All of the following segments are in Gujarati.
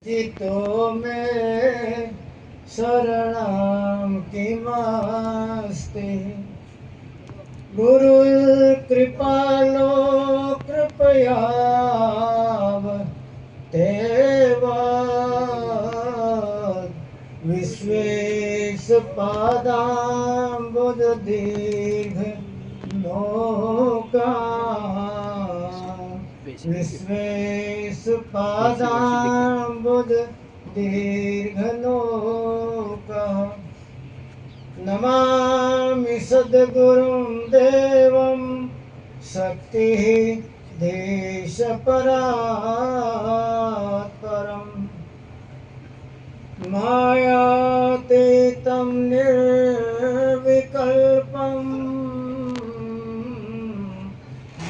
जितो में शरणं किमस्ति गुरु कृपालो कृपयाव तेवा विश्वेश पादाम्बुज दीर्घ नौका विश्वेश पादाम्बुज दीर्घ नौका नमामि सद्गुरुं देवं शक्तिः देशपरात्परम् मायातीतं निर्विकल्पं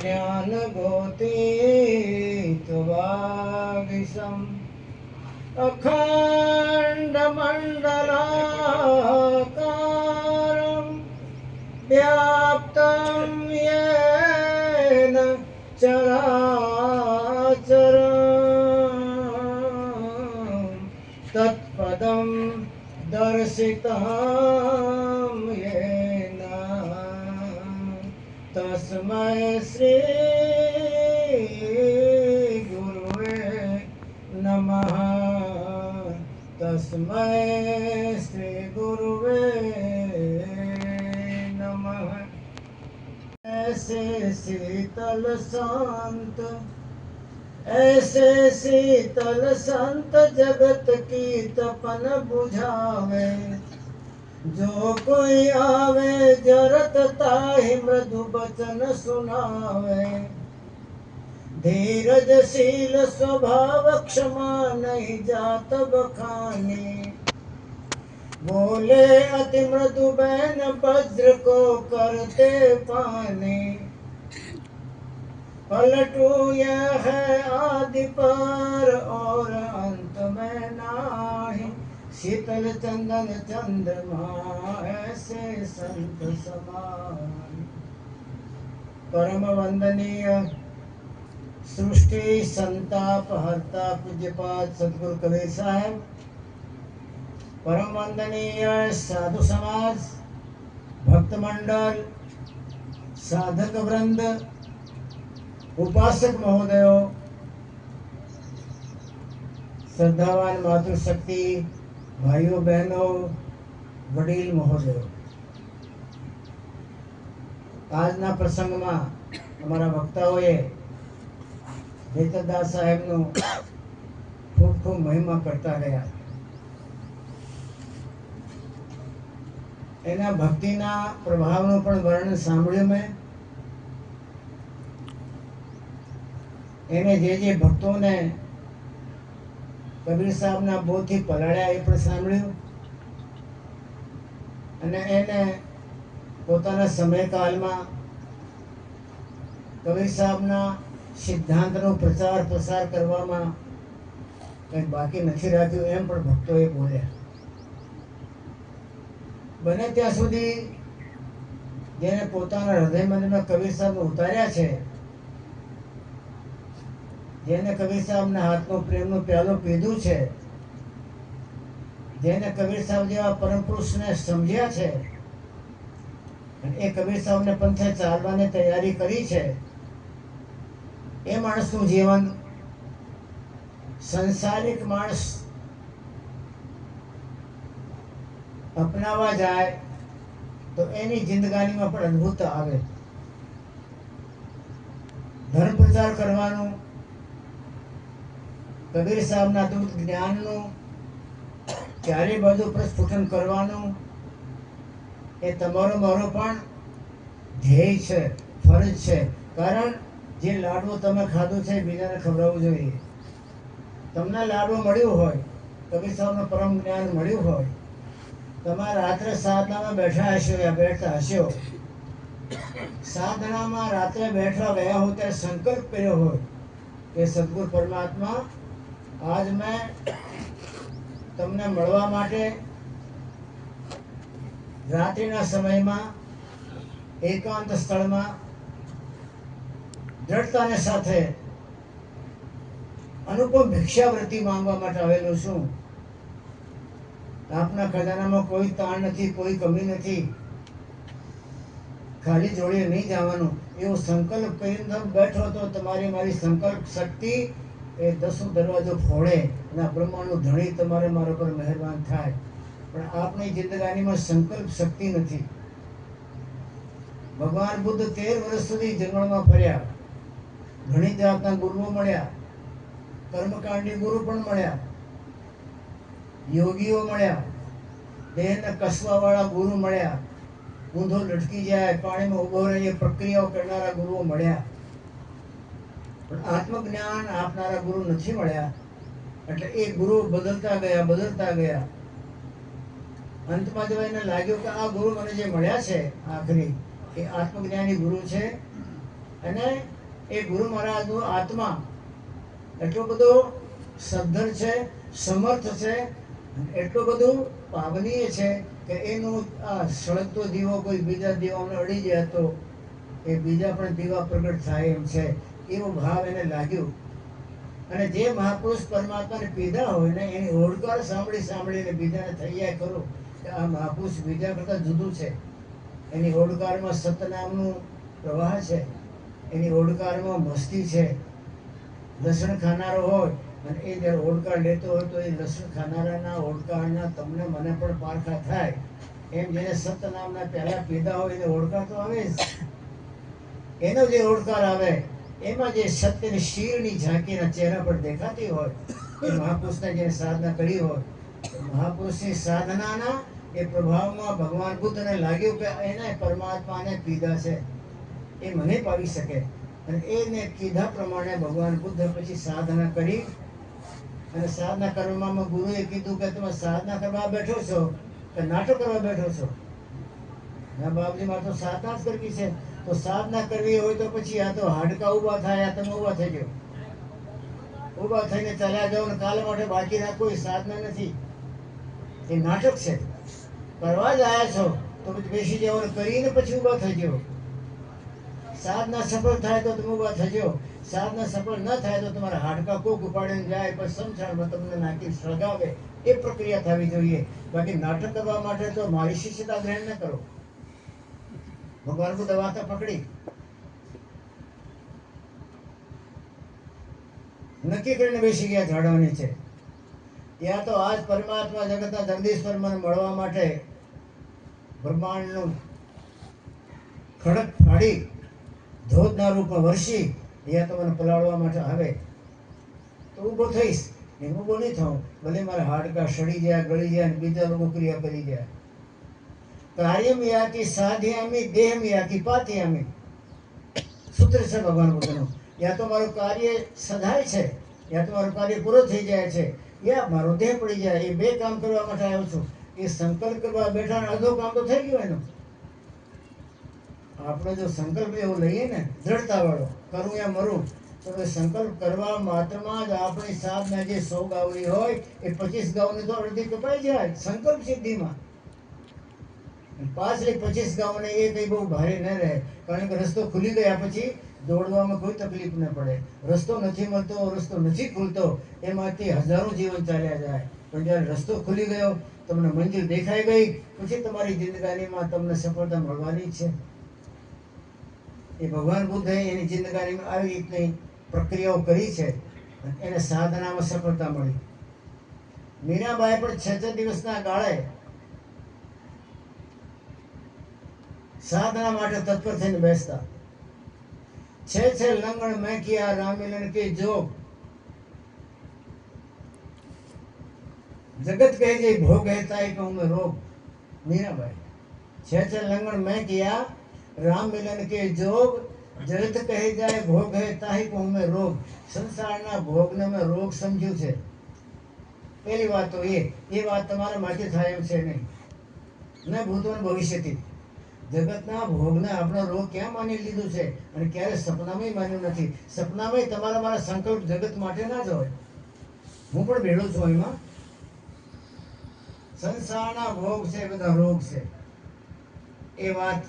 ज्ञानगोतीतवागीशम् अखण्डमण्डलाकारं व्याप्तं येन चराचरं तत्पदं दर्शितं येन तस्मै श्री गुरुवे नमः। तस्मै श्री गुरुवे नमः। ऐसे शीतल संत जगत की तपन बुझावे जो कोई आवे जरत ताहि मृदु बचन सुनावे धीरजशील स्वभाव क्षमा नहीं जात बखानी बोले अति मृदु बैन वज्र को करते पानी पलटू यह है आदि पर और अंत में नाही शीतल चंदन चंद्रमा ऐसे संत समान। परम वंदनीय सृष्टि संताप हरता पूज्यपाद सदगुरु कबीर साहब, परम वंदनीय साधु समाज, भक्त मंडल, साधक वृंद, उपासक महोदयों, श्रद्धावान मातृशक्ति भाइयों बहनों, वडील महोदयों, આજના પ્રસંગમાં અમારા વક્તાઓએ વેતરદાસ સાહેબનો ખૂબ ખૂબ મહિમા કરતા ગયા. એના ભક્તિના પ્રભાવનું પણ વર્ણન સાંભળ્યું મેં. એને જે ભક્તોને કબીર સાહેબના બોધથી પલાળ્યા એ પણ સાંભળ્યું અને એને પોતાના સમયકાલમાં કબીર સાહેબના સિદ્ધાંતનો પ્રચાર પ્રસાર કરવામાં કંઈ બાકી નથી રાખ્યું એમ પણ ભક્તોએ બોલ્યા. બને ત્યાં સુધી જેને પોતાના હૃદય મંદિરમાં કબીર સાહેબને ઉતાર્યા છે, જેને કબીર સાહેબના હાથનો પ્રેમનો પ્યાલો પીધું છે, જેને કબીર સાહેબ જેવા પરમ પુરુષને સમજ્યા છે અને એ કબીર સાહેબને પંથે ચાલવાની તૈયારી કરી છે, એ માણસનું જીવન સંસારિક માણસ અપનાવવા જાય તો એની જિંદગાનીમાં પણ અદ્ભુતતા આવે. ધર્મ પ્રચાર કરવાનું, કબીર સાહેબના દૂત જ્ઞાનનું ચારે બાજુ પ્રસ્ફુટન કરવાનું એ તમારો મારો પણ ધ્યેય છે, ફરજ છે. કારણ જે લાડવો તમે ખાધું છે બીજાને ખવડાવવું જોઈએ. તમને લાડવો મળ્યું હોય, કબીર સાહેબનું પરમ જ્ઞાન મળ્યું હોય, તમારે રાત્રે સાધનામાં બેઠા હશો યા બેઠતા હશો, સાધનામાં રાત્રે બેઠા ગયા હો ત્યારે સંકલ્પ કર્યો હોય કે સદગુરુ પરમાત્મા આજ મેં તમને મળવા માટે રાત્રિના સમયમાં એકાંત સ્થળમાં દ્રઢતાને સાથે અનુપમ ભિક્ષાવૃત્તિ માંગવા માટે આવેલો છું. આપના ખજાનામાં કોઈ તાણ નથી, કોઈ કમી નથી. ખાલી જોડે નહીં જવાનું. એવો સંકલ્પ કરીને તમે બેઠો તો તમારી મારી સંકલ્પ શક્તિ એ 10 દરવાજો ફોડે અને આ બ્રહ્માંડનો ધણી તમારે મારા પર મહેરબાન થાય. પણ આપણી જિંદગાનીમાં સંકલ્પ શક્તિ નથી. ભગવાન બુદ્ધ 13 વર્ષ સુધી જંગલમાં ફર્યા. ઘણી જાતના ગુરુઓ મળ્યા, કર્મકાંડી ગુરુ પણ મળ્યા, યોગીઓ મળ્યા, દેહને કસવા વાળા ગુરુ મળ્યા, ઊંધો લટકી જાય પાણીમાં ઉભો રહે એ પ્રક્રિયાઓ કરનારા ગુરુઓ મળ્યા. પણ આત્મજ્ઞાન આપનારા ગુરુ નથી મળ્યા. એટલે એ ગુરુ બદલતા ગયા. અંતમાં જો એને લાગ્યું કે આ ગુરુ મને જે મળ્યા છે આખરી એ આત્મજ્ઞાની ગુરુ છે, અને એ ગુરુ મહારાજનો આત્મા એટલો બધો સદ્ધર છે, સમર્થ છે, એટલો બધું પાવનીય છે કે એનું આ સળગતો દીવો કોઈ બીજા દીવાને અડી જાય તો એ બીજા પણ દીવા પ્રગટ થાય એમ છે, એવો ભાવ એને લાગ્યો. અને જે મહાપુરુષ પરમાત્માને પીધા હોય ને એની ઓળકાર સાંભળીને બીજાને થઈ જાય ખરો કે આ મહાપુરુષ બીજા કરતાં જુદું છે. એની ઓળકારમાં સતનામનું પ્રવાહ છે, એની ઓળકારમાં મસ્તી છે. લસણ ખાનારો હોય અને એ જ્યારે ઓળકાર લેતો હોય તો એ લસણ ખાનારાના ઓળકારના તમને મને પણ પારખા થાય. એમ જેને સતનામના પહેલા પીધા હોય એને ઓળકાર તો આવે જ. એનો જે ઓળકાર આવે એમાં જે સત્યની શીરની ઝાંકીના ચહેરા પર દેખાતી હોય એ મહાપુરુષને જેને સાધના કરી હોય, મહાપુરુષની સાધનાના એ પ્રભાવમાં ભગવાન બુદ્ધને લાગ્યું કે એને પરમાત્માને પીધા છે, એ મને પાવી શકે. અને એને કીધા પ્રમાણે ભગવાન બુદ્ધ પછી સાધના કરી. અને સાધના કરવામાં ગુરુએ કીધું કે તમે સાધના કરવા બેઠો છો કે નાટક કરવા બેઠો છો? ના બાપજી, મારે તો સાધના જ કરવી છે. તો સાધના કરવી હોય તો પછી આ તો હાડકા ઊભા થાય, આ તમે ઊભા થઈ જાઓ, ઊભા થઈને ચાલ્યા જાઓ ને કાલે માટે બાકી રાખો. કોઈ સાધના નથી, એ નાટક છે. કરવા જ આવ્યા છો તો પછી બેસી જાઓ ને કરીને પછી ઊભા થઈ જાઓ. સાધના સફળ થાય તો તમે ઊભા થઈ જાઓ, સાધના સફળ ન થાય તો તમારા હાડકા કોક ઉપાડીને જાય પછી સમસારમાં તમને નાખી સળગાવે. એ પ્રક્રિયા થવી જોઈએ. બાકી નાટક કરવા માટે તો મારી શિષ્યતા ગ્રહણ ન કરો. ભગવાન બુદ્ધ વાતા પકડી નક્કી કરીને બેસી ગયા ઝાડવાની છે. ત્યાં તો આજ પરમાત્મા જગતના જગદીશ્વર મને મળવા માટે બ્રહ્માંડનું ખડક ફાડી ધોધના રૂપમાં વર્ષી ત્યાં તો મને પલાળવા માટે આવે તો ઊભો થઈશ. એ ઊભો નહીં થાઉં, ભલે મારા હાડકા સડી જાય, ગળી જાય અને બીજા લોકો ક્રિયા કરી જાય. કાર્યમ યાતિ સાધ્યામી દેહમ યાતિ પાત્યામી સૂત્ર છે ભગવાન બુદ્ધનું. યા તો મારું કાર્ય સધાય છે, યા તો મારું કાર્ય પૂરો થઈ જાય છે, યા મારો દેહ પડી જાય. એ બે કામ કરવા માટે આવ્યો છું. એ સંકલ્પ કરવા બેઠા અડધો કામ તો થઈ ગયો એનું. આપણે જો સંકલ્પ એવો લઈએ ને દ્રઢતા વાળો, કરું યા મરું, તો એ સંકલ્પ કરવા માત્રમાં જ આપણી સાધના જે 100 ગાવની હોય એ 25 ગાવની તો અડધી કપાઈ જાય સંકલ્પ સિદ્ધિમાં. પાછલી 25 ગાવને એ કંઈ બહુ ભારે ન રહે, કારણ કે રસ્તો ખુલી ગયા પછી દોડવામાં કોઈ તકલીફ ન પડે. રસ્તો નથી મળતો, રસ્તો નથી ખુલતો, એમાંથી હજારો જીવન ચાલ્યા જાય. પણ જ્યારે રસ્તો ખુલી ગયો, તમને મંજિલ દેખાઈ ગઈ, પછી તમારી જિંદગાનીમાં તમને સફળતા મળવાની છે. એ ભગવાન બુદ્ધે એની જિંદગાનીમાં આવી રીતની પ્રક્રિયાઓ કરી છે, એને સાધનામાં સફળતા મળી. મીરાબાઈ પણ 6 દિવસના ગાળે સાધના માટે તત્પર થઈને બેસતા. 6 લંગણ મેં કિયા રામ મિલન કે જોગ, જગત કહે જે ભોગ है ताई कहूँ मैं रोग. मीराबाई 6 लंगण मैं किया राम मिलन के जोग, जगत કહે જાય ભોગ है ताई कहूँ मैं रोग. સંસારના ભોગને મેં રોગ સમજ્યું છે. પહેલી વાત તો એ વાત તમારા માટે થાય એમ છે નહીં, ન ભૂતો ને ભવિષ્યથી. જગતના ભોગને આપણો રોગ ક્યાં માની લીધું છે? અને ક્યારે સપનામાં માન્યું નથી. સપનામાં તમારા મારા સંકલ્પ જગત માટે ના જ હોય. હું પણ ભેળો છું એમાં. સંસારના ભોગ છે, બધા રોગ છે. એ વાત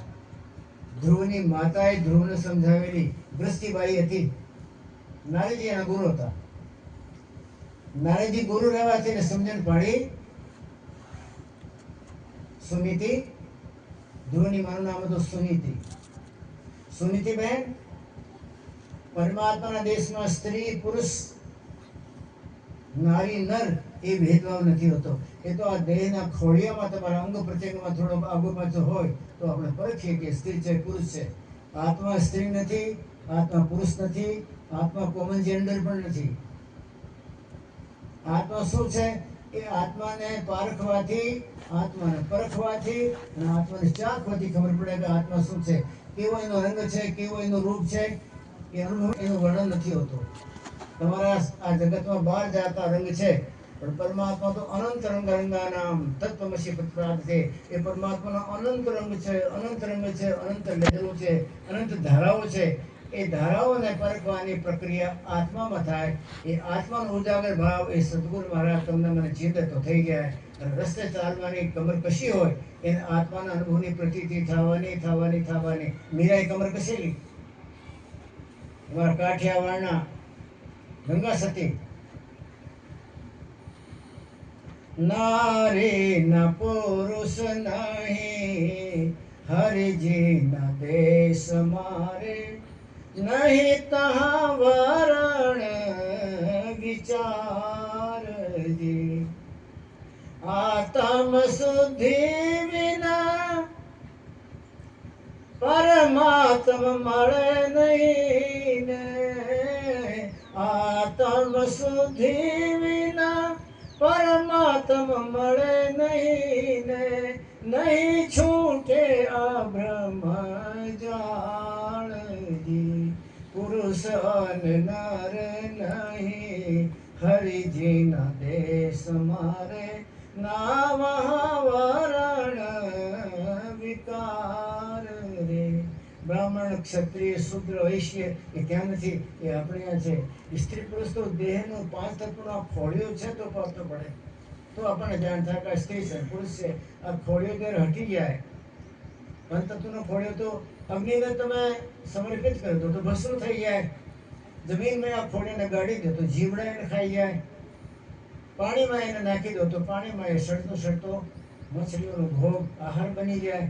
ધ્રુવની માતાએ ધ્રુવને સમજાવેલી. દ્રષ્ટિબાઈ હતી, નારીજી એના ગુરુ હતા. નારદજી ગુરુ રહેવાથી એને સમજણ પડી. સુનીતિ, ધ્રુવની માનું નામ હતું સુનીતિ. સુનીતિબેન, પરમાત્માના દેશમાં સ્ત્રી પુરુષ નારી નર એ ભેદભાવ નથી હોતો. એ તો આ દેહના ખોડિયામાં તમારા અંગ પ્રત્યંગમાં થોડો આગો પાછો હોય તો આપણે પરખીએ કે સ્ત્રી છે પુરુષ છે. આત્મા સ્ત્રી નથી, આત્મા પુરુષ નથી, આત્મા કોમન જેન્ડર પણ નથી. આત્મા શું છે? એ આત્માને પારખવાથી, આત્માને પરખવાથી અને આત્માને ચાખવાથી ખબર પડે કે આત્મા શું છે, કેવો એનો રંગ છે, કેવો એનું રૂપ છે. એનું વર્ણન નથી હોતું. તમારા આ જગતમાં 12 જાતના રંગ છે, પણ પરમાત્મા તો અનંત રંગ રંગાનામ તત્વમસી પ્રતિપાદ છે. એ પરમાત્માનો અનંત રંગ છે, અનંત રંગ છે, અનંત લહેરો છે, અનંત ધારાઓ છે. એ ધારાઓને પરખવાની પ્રક્રિયા આત્મામાં થાય. એ આત્માનો ઉજાગર ભાવ એ સદગુરુ મહારાજ તમને મને ચિંત તો થઈ જાય. અને રસ્તે ચાલવાની કમર કશી હોય એને આત્માના અનુભવની પ્રતીતિ થવાની. મીરાએ કમર કશેલી. અમારા કાઠિયાવાડના ગંગા સતી, નારી ન પુરુષ નહીં હરિજી ન દેશ મારે, નહીં તહાં વરણ વિચારજી, આત્મ શુદ્ધિ વિના પરમાત્મ મળે નહીં ને, આત્મ શુદ્ધિ વિના પરમાત્મ મળે નહીં ને, નહીં છૂટે આ બ્રહ્મ જાણજી, પુરુષ અને નર નહીં હરિજીના દેશ મારે, ના વરણ વિકાર રે. બ્રાહ્મણ, ક્ષત્રિય, શુદ્ર, વૈશ્ય એ ત્યાં નથી, એ આપણે ત્યાં છે. સ્ત્રી પુરુષ તો દેહનો 5 તત્વનો ખોળિયો છે તો પાત્ર પડે તો આપણને જાણ થાય કે સ્ત્રી છે પુરુષ છે. આ ખોળિયો ત્યારે હટી જાય. પંચતત્વનો ખોળિયો તો અગ્નિને તમે સમર્પિત કરી દો તો ભસ્મ થઈ જાય. જમીનમાં આ ખોળિયાને ગાડી દો તો જીવડા એને ખાઈ જાય. પાણીમાં એને નાખી દો તો પાણીમાં એ સડતો મછલીઓનો ભોગ આહાર બની જાય.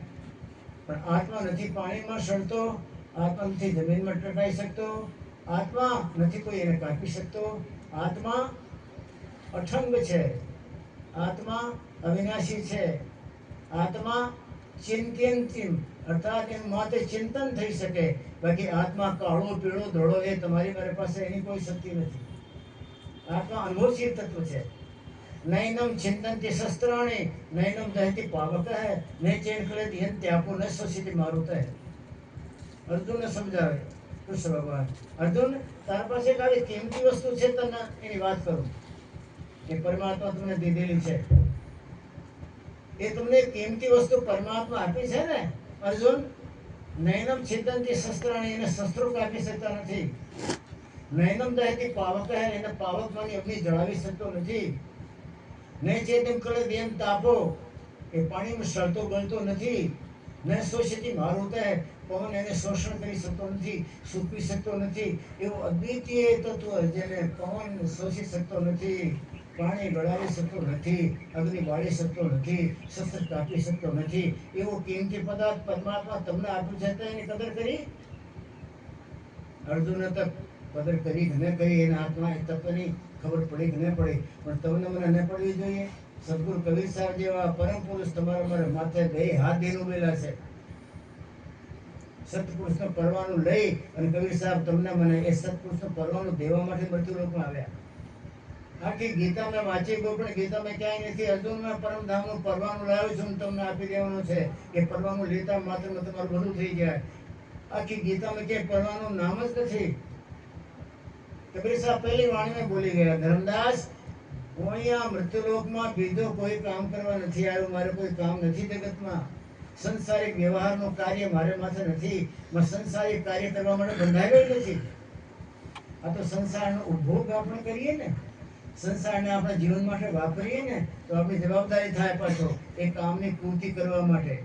પણ આત્મા નથી પાણીમાં સડતો, આત્મા નથી જમીનમાં ટકાઈ શકતો, આત્મા નથી કોઈ એને કાપી શકતો. આત્મા અઠંગ છે, આત્મા અવિનાશી છે, આત્મા ચિંત્યંતિમ અર્થાત એનું માથે ચિંતન થઈ શકે. બાકી આત્મા કાળો પીળો ધોળો એ તમારી મારી પાસે એની કોઈ શક્તિ નથી. આત્મા અનુભવશીલ તત્વ છે. નૈનમ ચિંતનથી શસ્ત્રાણી નૈનમ દહતી પાવક હૈ ને ચેન કરે ધ્યાન ત્યાપો ન શોષિતી મારુત હૈ. અર્જુનને સમજાવે કૃષ્ણ ભગવાન, અર્જુન તારા પાસે એક આવી કિંમતી વસ્તુ છે, તને એની વાત કરું. એ પરમાત્મા તમને દીધેલી છે. એ તમને કિંમતી વસ્તુ પરમાત્મા આપી છે ને અર્જુન. નૈનમ ચિંતનથી શસ્ત્રાણી, એને શસ્ત્રો કાપી શકતા નથી. નૈનમ દહતી પાવક હૈ, એને પાવકમાંની અગ્નિ જળાવી શકતો નથી. ને ચેતન કરે દેમ તાપો, એ પાણીમાં સળતો ગળતો નથી. ને શોષિતી મારુત હૈ, પવન એને શોષણ કરી શકતો નથી, સૂકવી શકતો નથી. એવું અદ્વિતીય તત્વ જેને પવન શોષી શકતો નથી, પાણી ગળાવી શકતો નથી, અગ્નિ બાળી શકતો નથી, શસ્ત્ર કાપી શકતો નથી. એવો કિંમતી પદાર્થ પરમાત્મા તમને આપ્યું છે તો એની કદર કરી. અર્જુને તો કદર કરી કે ન કરી, એના હાથમાં એ તત્વની ખબર પડી કે ન પડી, પણ તમને મને ન પડવી જોઈએ. સદગુરુ કબીર સાહેબ જેવા પરમ પુરુષ તમારા મારા માથે 2 હાથ દઈને ઉભેલા છે. સત્પુરુષનું પરવાનું લઈ અને કબીર સાહેબ તમને મને એ સત્પુરુષનું પરવાનું દેવા માટે મૃત્યુલોકમાં આવ્યા. આખી ગીતા મેં વાંચી ગયો પણ ગીતામાં ક્યાંય નથી. અર્જુન મેં પરમધામનું પરવાનું લાવ્યો છું, તમને આપી દેવાનું છે. એ પરવાનું લેતા માત્રમાં તમારું બધું થઈ જાય. આખી ગીતામાં ક્યાંય પરવાનું નામ જ નથી. કબીર સાહેબ પહેલી વાણીમાં બોલી ગયા, ધર્મદાસ હું અહીંયા મૃત્યુલોકમાં બીજો કોઈ કામ કરવા નથી આવ્યો. મારે કોઈ કામ નથી જગતમાં. સંસારિક વ્યવહારનું કાર્ય મારે માથે નથી. સંસારિક કાર્ય કરવા માટે બંધાયેલો નથી. આ તો સંસારનો ઉપભોગ આપણે કરીએ ને, સંસારને આપણા જીવન માટે વાપરીએ ને તો આપણી જવાબદારી થાય પાછો એ કામની પૂર્તિ કરવા માટે.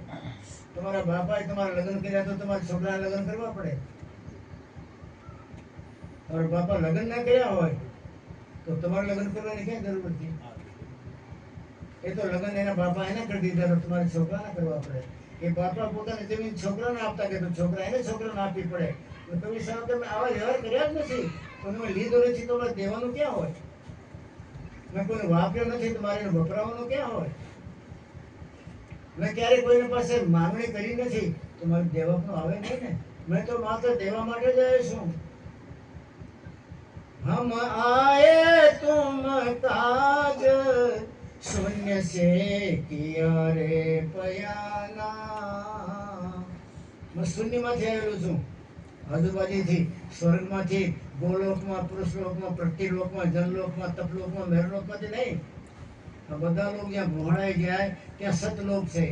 તમારા બાપાએ તમારા લગ્ન કર્યા તો તમારા છોકરાના લગ્ન કરવા પડે. તમારા બાપા લગ્ન ના કર્યા હોય તો તમારે લગ્ન કરવાની ક્યાં જરૂર હતી? એ તો લગ્ન એના બાપા એને કરી દીધા, તો તમારે છોકરાને કરવા પડે. એ બાપા પોતાની જમીન છોકરાને આપતા કે તો છોકરા એને છોકરાને આપવી પડે. તો કવિ સાહેબ તમે આવા વ્યવહાર કર્યા જ નથી, તો તમે લીધો નથી તો દેવાનું ક્યાં હોય? મેં કોઈને વાપર્યો નથી તો મારે વપરાવાનું ક્યાં હોય? મેં ક્યારેય કોઈને પાસે માંગણી કરી નથી તો મારે દેવાનું આવે નહીં ને. मैं तो मात्र देवा માટે જ આવ્યો છું. हम आए तुम काज शून्य से किया रे पयाना. मैं શૂન્યમાંથી આવેલો છું, આજુબાજુથી, સ્વર્ગમાંથી, ગોલોકમાં, પુરુષલોકમાં, પ્રતિલોકમાં, જનલોકમાં, તપલોકમાં, મેરલોકમાંથી નહીં. આ બધા લોક જ્યાં ભોણાઈ જાય ત્યાં સતલોક છે.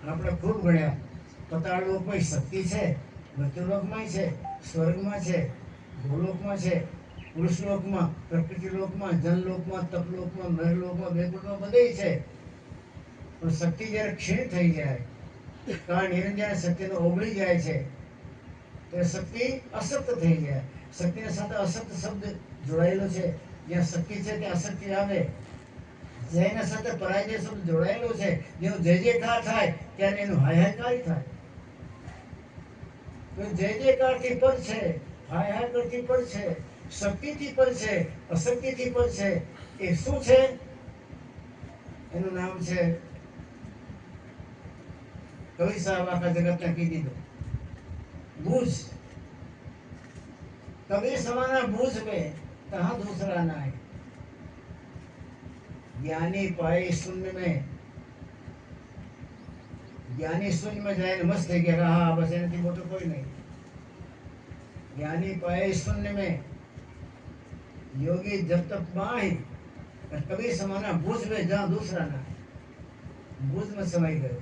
આપણે ખૂબ ગણ્યા. પતાળ લોકમાં શક્તિ છે, મૃત્યુલોકમાં છે, સ્વર્ગમાં છે, ભૂલોકમાં છે, પુરુષલોકમાં, પ્રકૃતિલોકમાં, જનલોકમાં, તપલોકમાં, મહેરલોકમાં, બેકુટમાં બધે છે. પણ શક્તિ જ્યારે ક્ષીણ થઈ જાય, કારણ નિરંજન શક્તિનો ઓગળી જાય છે, તો શક્તિ અશક્ત થઈ જાય. શક્તિની સાથે અશક્ત શબ્દ જોડાયેલો છે. જ્યાં શક્તિ છે ત્યાં અશક્તિ આવે. જયના સાથે પરાજય શબ્દ જોડાયેલો છે. જેનું જય જયકાર થાય ત્યારે એનું હાહાકારી થાય. તો જય જયકારથી પર છે, હાહાકારથી પર છે, શક્તિથી પર છે, અશક્તિથી પર છે. એ શું છે? એનું નામ છે, કવિ સાહેબ આખા જગતને કહી દીધું, બૂझ. कबीर समाना बूझ में कहाँ दूसरा ना है. ज्ञानी पाए शून्य में, ज्ञानी शून्य में जाए मस्त થઈ ગયા. હા, બસ એનાથી મોટો કોઈ નહીં. ज्ञानी पाए शून्य में, योगी जब तक पाए. कबीर समाना बूझ में जहाँ दूसरा ना. બૂઝ માં સમાઈ ગયો,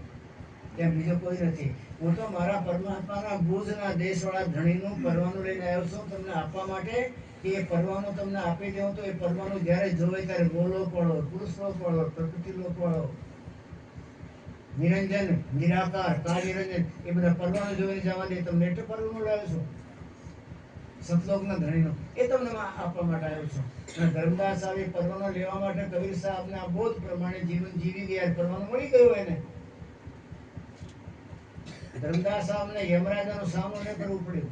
ત્યાં બીજો કોઈ નથી. હું તો મારા પરમાત્માના બૂઝના દેશવાળા ધણીનું પરવાનું લઈને આવ્યો છું તમને આપવા માટે. કે એ પરવાનું તમને આપી દઉં તો એ પરવાનું જ્યારે જોવે ત્યારે ગોલોક વાળો, પુરુષલોક વાળો, પ્રકૃતિલોક વાળો, નિરંજન, નિરાકાર, કાળનિરંજન, એ બધા પરવાનું જોઈને જવાની તમને એટલે પરવાનું લાવ્યો છું. સતલોકના ધણીનો એ તમને આપવા માટે આવ્યો છું. અને ધર્મદાસ આવી પરવાનો લેવા માટે કબીર સાહેબને આ બોધ પ્રમાણે જીવન જીવી ગયા. પરવાનું મળી ગયું એને. ધર્મદાસ સાહેબને યમરાજાનો સામનો ન કરવો પડ્યો.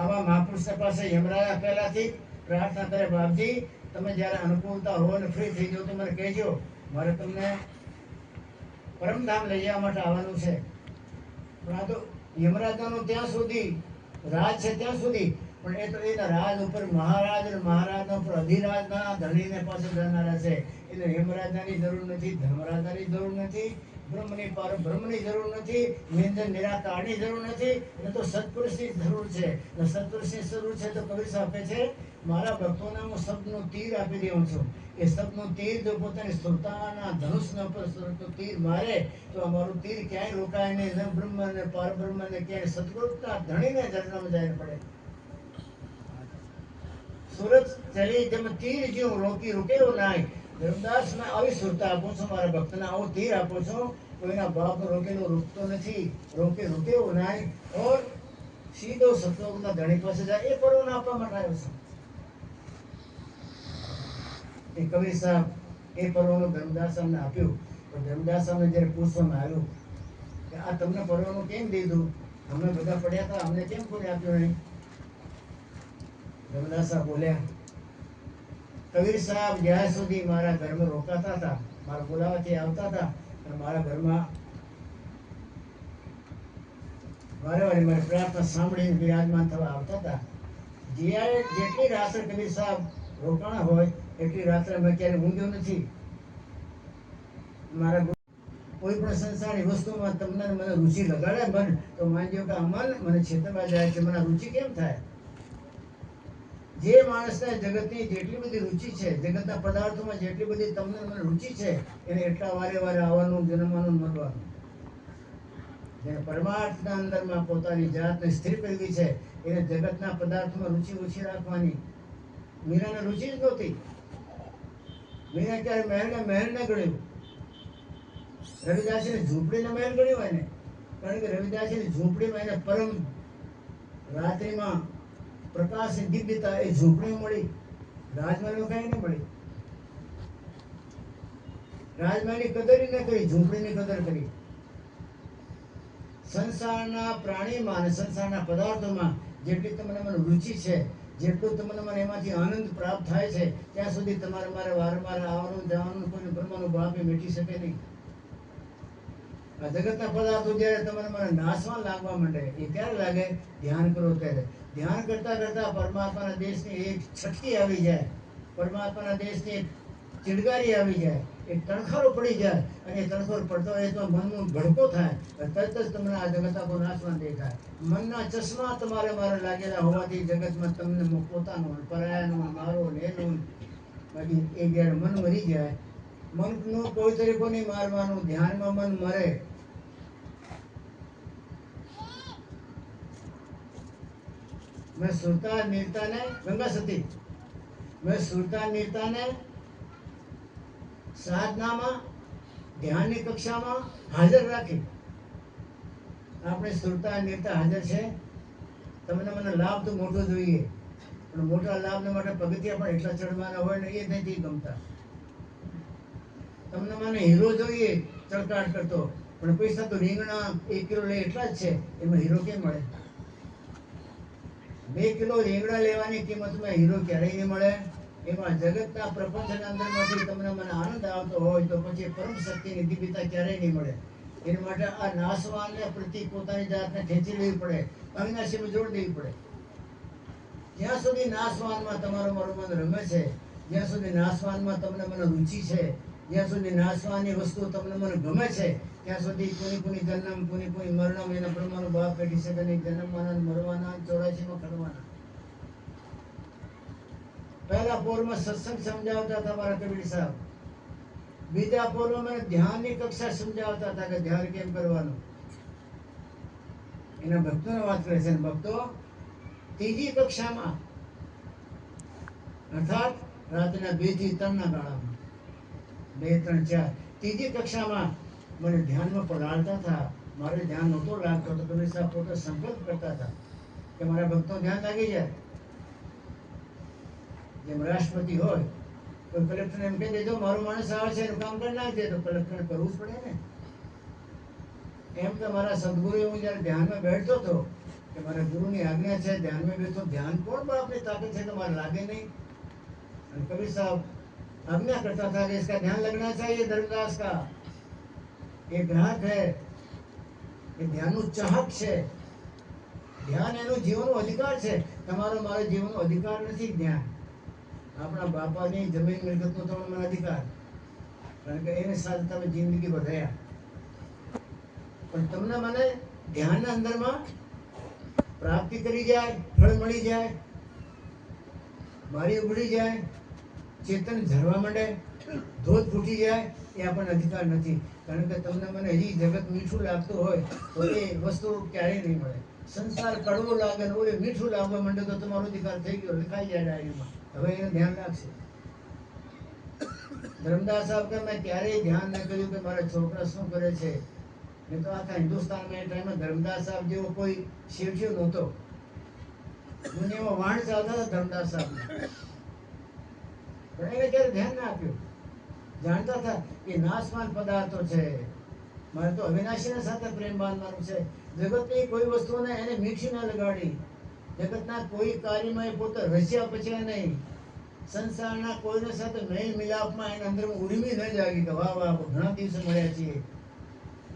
આવા મહાપુરુષ પાસે યમરાજા પહેલાથી પ્રાર્થના કરે, બાપજી તમે જ્યારે અનુકૂળતા હો અને ફ્રી થઈ જાઓ તો મને કહેજો, મારે તમને પરમધામ લઈ જવા માટે આવવાનું છે. પણ આ તો યમરાજાનું ત્યાં સુધી રાજ છે ત્યાં સુધી, પણ એ તો એના રાજ ઉપર મહારાજ અને મહારાજના ઉપર અધિરાજના ધણીને પાસે જનારા છે. એટલે યમરાજાની જરૂર નથી, ધર્મરાજાની જરૂર નથી, બ્રહ્મની પાર બ્રહ્મની જરૂર નથી, નિરંજન નિરાકારની જરૂર નથી. એને તો સત્પુરુષની જરૂર છે. સત્પુરુષની જરૂર છે તો કબીર સાહેબ કહે છે, મારા ભક્તોને હું શબ્દનું તીર આપી દઉં છું. એ શબ્દનું તીર જો પોતાની સુરતાના ધનુષના ઉપર શબ્દનું તીર મારે તો અમારું તીર ક્યાંય રોકાય નહીં. ન બ્રહ્મ ને પાર બ્રહ્મ ને ક્યાંય સદગુરુના ધણીને જન્મ જાય પડે. सूरज चली जब तीर जो रोकी रुके वो नाय. ધર્મદાસ मैं આવી સુરતા આપું છું મારા ભક્તને, આવો તીર આપું છું. કોઈના બાપ રોકેલો રૂકતો નથી, રોકે રૂકેવો નાય. ઓર સીધો સતલોકના ધણી પાસે જાય. એ પરવાનું આપવા માટે આવ્યો છું. એ કબીર સાહેબ એ પરવાનું ધર્મદાસ સાહેબને આપ્યું. તો ધર્મદાસ સાહેબને જ્યારે પૂછવામાં આવ્યું કે આ તમને પરવાનું કેમ દીધું, અમે બધા પડ્યા હતા, અમને કેમ કોઈ આપ્યું નહીં? ધર્મદાસ સાહેબ બોલ્યા, કબીર સાહેબ જ્યાં સુધી મારા ઘરમાં રોકાતા હતા, મારા બોલાવાથી આવતા હતા અને મારા ઘરમાં વારે વારે મારી પ્રાર્થના સાંભળીને બિરાજમાન થવા આવતા હતા. જ્યારે જેટલી રાત્રે કબીર સાહેબ રોકાણા હોય એટલી રાત્રે મેં ક્યારે ઊંઘ્યો નથી. મારા કોઈ પણ સંસારની વસ્તુમાં તમને મને રુચિ લગાડે મન, તો માનજો કે આ મન મને છેતરવા જાય છે. મને રુચિ કેમ થાય? જે માણસને જગતની જેટલી બધી રુચિ છે, જગતના પદાર્થોમાં જેટલી બધી તમને મને રુચિ છે, એને એટલા વારે વારે આવવાનું, જન્મવાનું, મરવાનું. જેને પરમાર્થના અંદરમાં પોતાની જાતને સ્થિર કરવી છે, એને જગતના પદાર્થોમાં રુચિ ઓછી રાખવાની. મીરાને રુચિ જ નહોતી. મીરા ક્યારે મહેલને મહેલ ન ગણ્યું. રવિદાસની ઝૂંપડીને મહેલ ગણ્યું હોય ને, કારણ કે રવિદાસની ઝૂંપડીમાં એને પરમ રાત્રિમાં પ્રકાશની દિવ્યતા એ ઝૂંપડી મળી, રાજમહેલમાં કઈ નહીં મળી. રાજમહેલની કદર ન કરી, ઝૂંપડીની કદર કરી. સંસારના પ્રાણીમાં અને સંસારના પદાર્થોમાં જેટલી તમને મને રુચિ છે, જેટલું તમને મને એમાંથી આનંદ પ્રાપ્ત થાય છે, ત્યાં સુધી તમારે મારે વારંવાર આવવાનું જવાનું કોઈ બ્રહ્મનું બાપે મેટી શકે નહીં. આ જગતના પદાર્થો જ્યારે તમારે મને નાશમાં લાગવા માંડે, એ ક્યારે લાગે? ધ્યાન કરો ત્યારે. ધ્યાન કરતા કરતા પરમાત્માના દેશની એક છટકી આવી જાય, પરમાત્માના દેશની એક ચિડગારી આવી જાય, એક તણખારો પડી જાય, અને એ તણખોર પડતો હોય તો મનનો ભડકો થાય, તરત જ તમને આ જગત આખો નાશમાં દેખાય. મનના ચશ્મા તમારે મારે લાગેલા હોવાથી જગતમાં તમને પોતાનું પરાયાનું મારો ને એનું બાકી એ જ્યારે મન મરી જાય, મનનો કોઈ તરીકો નહીં મારવાનું. ધ્યાનમાં મન મરે. मैं सुरता नीरता ने गंगा सती मैं सुरता नीरता ने साधनाમાં ધ્યાનની કક્ષામાં હાજર રાખી. આપણે સુરતા नीरता હાજર છે. તમને મને લાભ તો મોટો જોઈએ, પણ મોટા લાભને માટે પગથિયા પણ એટલા ચડવાના હોય ને, એ નથી ગમતા. તમને મને હીરો જોઈએ ચળકાટ કરતો, પણ પૈસા તો રીંગણા 1 કિલો લે એટલા જ છે, એમાં હીરો કેમ મળે? 2 કિલો રીંગણા લેવાની કિંમતમાં હીરો ક્યારેય નહીં મળે. એમાં જગતના પ્રપંચના અંદરમાંથી તમને મને આનંદ આવતો હોય તો પછી પરમ શક્તિની દિવ્યતા ક્યારેય નહીં મળે. એના માટે આ નાશવાનને પ્રતિ પોતાની જાતને ખેંચી લેવી પડે, અવિનાશીમાં જોડ દેવી પડે. જ્યાં સુધી નાશવાનમાં તમારો મારું મન રમે છે, જ્યાં સુધી નાશવાનમાં તમને મને રુચિ છે, જ્યાં સુધી નાશવાની વસ્તુ તમને મને ગમે છે, ત્યાં સુધી કોની જન્મ કોની મરણમ એના બ્રહ્માનો બાપ પેટી શકે નહીં. જન્મવાના, મરવાના, 84માં ખડવાના. પહેલા પોરમાં સત્સંગ સમજાવતા હતા મારા કબીર સાહેબ. બીજા પોરમાં મને ધ્યાનની કક્ષા સમજાવતા હતા કે ધ્યાન કેમ કરવાનું. એના ભક્તોને વાત કરે છે. ભક્તો ત્રીજી કક્ષામાં અર્થાત રાતના 2 થી 3 ના ગાળામાં 2, 3, 4 ત્રીજી કક્ષામાં મને ધ્યાનમાં પલાળતા હતા. મારે ધ્યાન નહોતો લાગતો તો કબીર સાહેબ પોતે સંકલ્પ કરતા હતા કે મારા ભક્તો ધ્યાન લાગી જાય. જેમ રાષ્ટ્રપતિ હોય તો કલેક્ટર એમ કહી દેજો મારો માણસ આવે છે એનું કામ કરી નાખજે, તો કલેક્ટર કરવું જ પડે ને. એમ તો મારા સદગુરુ હું જ્યારે ધ્યાનમાં બેઠતો હતો કે મારા ગુરુની આજ્ઞા છે, ધ્યાનમાં બેઠો. ધ્યાન કોણ બાપની તાકાત છે તમારે લાગે નહીં. અને કબીર સાહેબ આજ્ञा करता था कि इसका ध्यान लगना चाहिए धर्मदास का. ये ग्राहक है, ये ધ્યાનનું ચાહક છે. ધ્યાન એનું જીવનનો અધિકાર છે. તમારો મારો જીવનનો અધિકાર નથી ધ્યાન. આપણા બાપાની જમીન મિલકતનો તમને મને અધિકાર, કારણ કે એની સાથે તમે જિંદગી વધાર્યા. પણ તમને મને ધ્યાનના અંદરમાં પ્રાપ્તિ કરી જાય, ફળ મળી જાય, બારી ઉગડી જાય, ચેતન ઝરવા માંડે, ધોધ ફૂટી જાય, એ આપણને અધિકાર નથી. કારણ કે તમને મને હજી જગત મીઠું લાગતું હોય તો એ વસ્તુ ક્યારેય નહીં મળે. સંસાર કડવો લાગે ને ઓલે મીઠું લાગવા માંડે તો તમારો અધિકાર થઈ ગયો, લખાઈ જાય ડાયરીમાં. હવે એનું ધ્યાન રાખશે. ધર્મદાસ સાહેબ કે મેં ક્યારેય ધ્યાન ન કર્યું કે મારા છોકરા શું કરે છે. મેં તો આખા હિન્દુસ્તાનમાં એ ટાઈમે ધર્મદાસ સાહેબ જેવો કોઈ શેઠિયો નહોતો. દુનિયામાં વાણ ચાલતા હતા ધર્મદાસ સાહેબ, પણ એને ક્યારે ધ્યાન ના આપ્યું. જાણતા હતા કે નાશવાન પદાર્થો છે, મારે તો અવિનાશીના સાથે પ્રેમ બાંધવાનું છે. જગતની કોઈ વસ્તુને એને મીઠી ના લગાડી, જગતના કોઈ કાર્યમાં એ પોતે રચ્યા પચ્યા નહીં, સંસારના કોઈને સાથે મેલ મિલાપમાં એના અંદર ઉર્મી ન જાગી કે વાહ વાહ ઘણા દિવસે મળ્યા છીએ,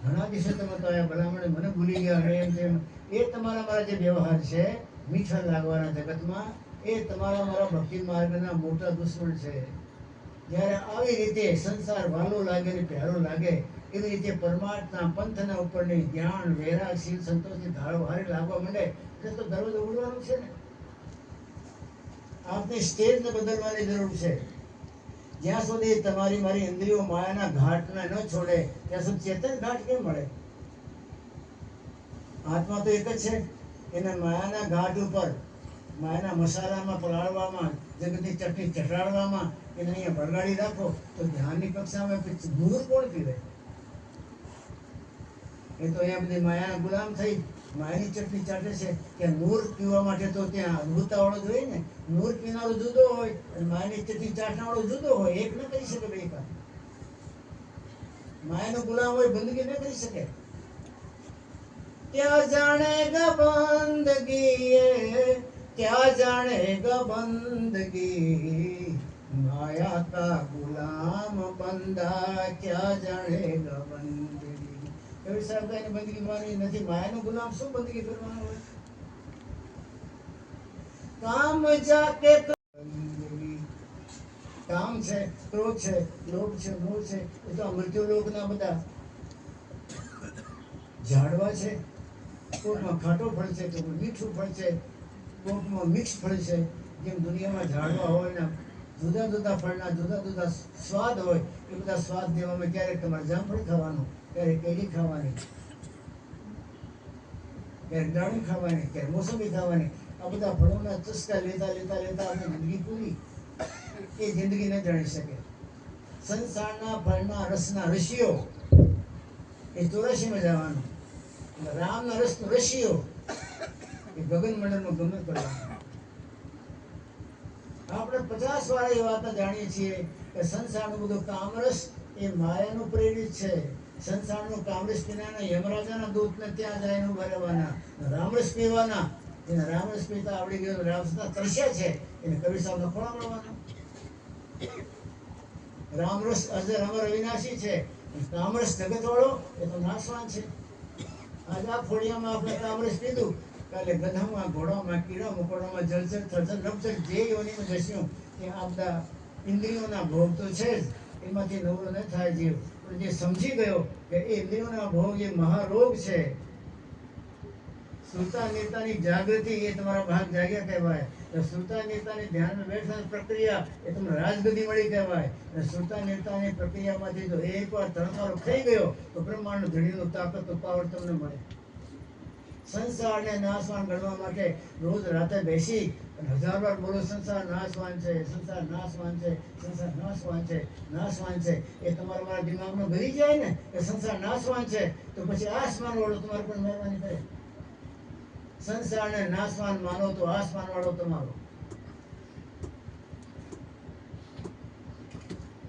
ઘણા દિવસે તમે તો આયા ભલામણે મને ભૂલી ગયા એમ તેમ. એ તમારા મારા જે વ્યવહાર છે મીઠા લાગવાના જગતમાં, એ તમારા મારા ભક્તિ માર્ગના મોટા દુશ્મન છે. જ્યારે આવી રીતે સંસાર વાલો લાગે ને પ્યારો લાગે, એવી રીતે પરમાર્થના પંથના ઉપરની જ્ઞાન વૈરાગ શીલ સંતોષની ધારો હારે લાગવા માંડે એટલે તો દરરોજ ઉડવાનું છે ને. આપને સ્ટેજને બદલવાની જરૂર છે. જ્યાં સુધી તમારી મારી ઇન્દ્રિયો માયાના ઘાટને ન છોડે ત્યાં સુધી ચેતન ઘાટ કેમ મળે? આત્મા તો એક જ છે. એને માયાના ઘાટ ઉપર, માયાના મસાલામાં પલાળવામાં, જગતની ચટણી ચટાડવામાં એને અહીંયા બરગાડી રાખો તો ધ્યાનની કક્ષામાં દૂધ કોણ પીવે? એ તો અહીંયા બધી માયાના ગુલામ થઈ માયની ચટણી ચાટે છે કે નૂર પીવા માટે તો ત્યાં અદ્ભુતાવાળો જ હોય ને. નૂર પીનારો જુદો હોય અને માયની ચટણી ચાટનાવાળો જુદો હોય. એક ન કરી શકે બે કામ. માયાનો ગુલામ હોય બંદગી ન કરી શકે. क्या जानेगा बंदगी, क्या जानेगा बंदगी, माया का गुलाम बंदा क्या जानेगा बंदगी. કવિ સાહેબ કઈ બંદગી કરવાની નથી. માયાનો ગુલામ શું બંદગી કરવાનો હોય? કામ જાકે બંદગી. કામ છે, ક્રોધ છે, લોભ છે, મોહ છે, એ તો મૃત્યુ લોકના બધા ઝાડવા છે. કોકમાં ખાટો ફળ છે, કોકમાં મીઠું ફળ છે, કોકમાં મિક્સ ફળ છે. જેમ દુનિયામાં ઝાડવા હોય ને જુદા જુદા ફળના જુદા જુદા સ્વાદ હોય, એ બધા સ્વાદ દેવામાં ક્યારેક તમારે જામફળ ખાવાનું, ક્યારેક કેરી ખાવાની, ક્યારેક દાડમ ખાવાની, ક્યારેક મોસંબી ખાવાની. આ બધા ફળોના ચસ્કા લેતા લેતા લેતા આપણી જિંદગી પૂરી. એ જિંદગી ન જાણી શકે. સંસારના ફળના રસના રશિયો એ 84માં જવાનું. રામના રસનો રશિયો એ ગગન મંડળમાં ગમે કરવાનો. આપણે 50 વાર એ વાત જાણીએ છીએ કે સંસારનું બધું કામરસ એ માયાનું પ્રેરિત છે. સંસારનું કામરસ પીનારના યમરાજાના દૂતને ત્યાં જાય એનું ભરવાના. રામરસ પીવાના, એને રામરસ પીતા આવડી ગયો, રામરસના તરસ્યા છે, એને કવિ સાહેબનો ખોળા મળવાનો. રામરસ અજર અમર અવિનાશી છે. કામરસ જગત વાળો એ તો નાશવાન છે. આજ આ ફોડિયામાં આપણે કામરસ પીધું, કાલે ગધામાં, ઘોડામાં, કીડા મકોડામાં, જળચર, થરચર, નભચર જે યોનિમાં જશું ત્યાં આ બધા ઇન્દ્રિયોના ભોગ તો છે જ, એમાંથી નવરો ન થાય જીવ. પણ જે સમજી ગયો કે એ ઇન્દ્રિયોના ભોગ એ મહારોગ છે, સુરતા નેતાની જાગૃતિ એ તમારા ભાગ જાગ્યા કહેવાય. સુરતા નેતાની ધ્યાનમાં બેઠવાની પ્રક્રિયા એ તમને રાજગદી મળી કહેવાય. અને સુરતા નેતાની પ્રક્રિયામાંથી જો એકવાર તણકારો થઈ ગયો તો બ્રહ્માંડ ધણીનો તાકાત પાવર તમને મળે. સંસારને નાશવાન ગણવા માટે રોજ રાતે બેસી અને 1000 વાર બોલો સંસાર નાશવાન છે, સંસાર નાશવાન છે, સંસાર નાશવાન છે, નાશવાન છે. એ તમારા મારા દિમાગમાં ભરી જાય ને કે સંસાર નાશવાન છે, તો પછી આસમાન વાળો તમારા પર મહેરબાની કરે. સંસારને નાશવાન માનો તો આસમાન વાળો તમારો.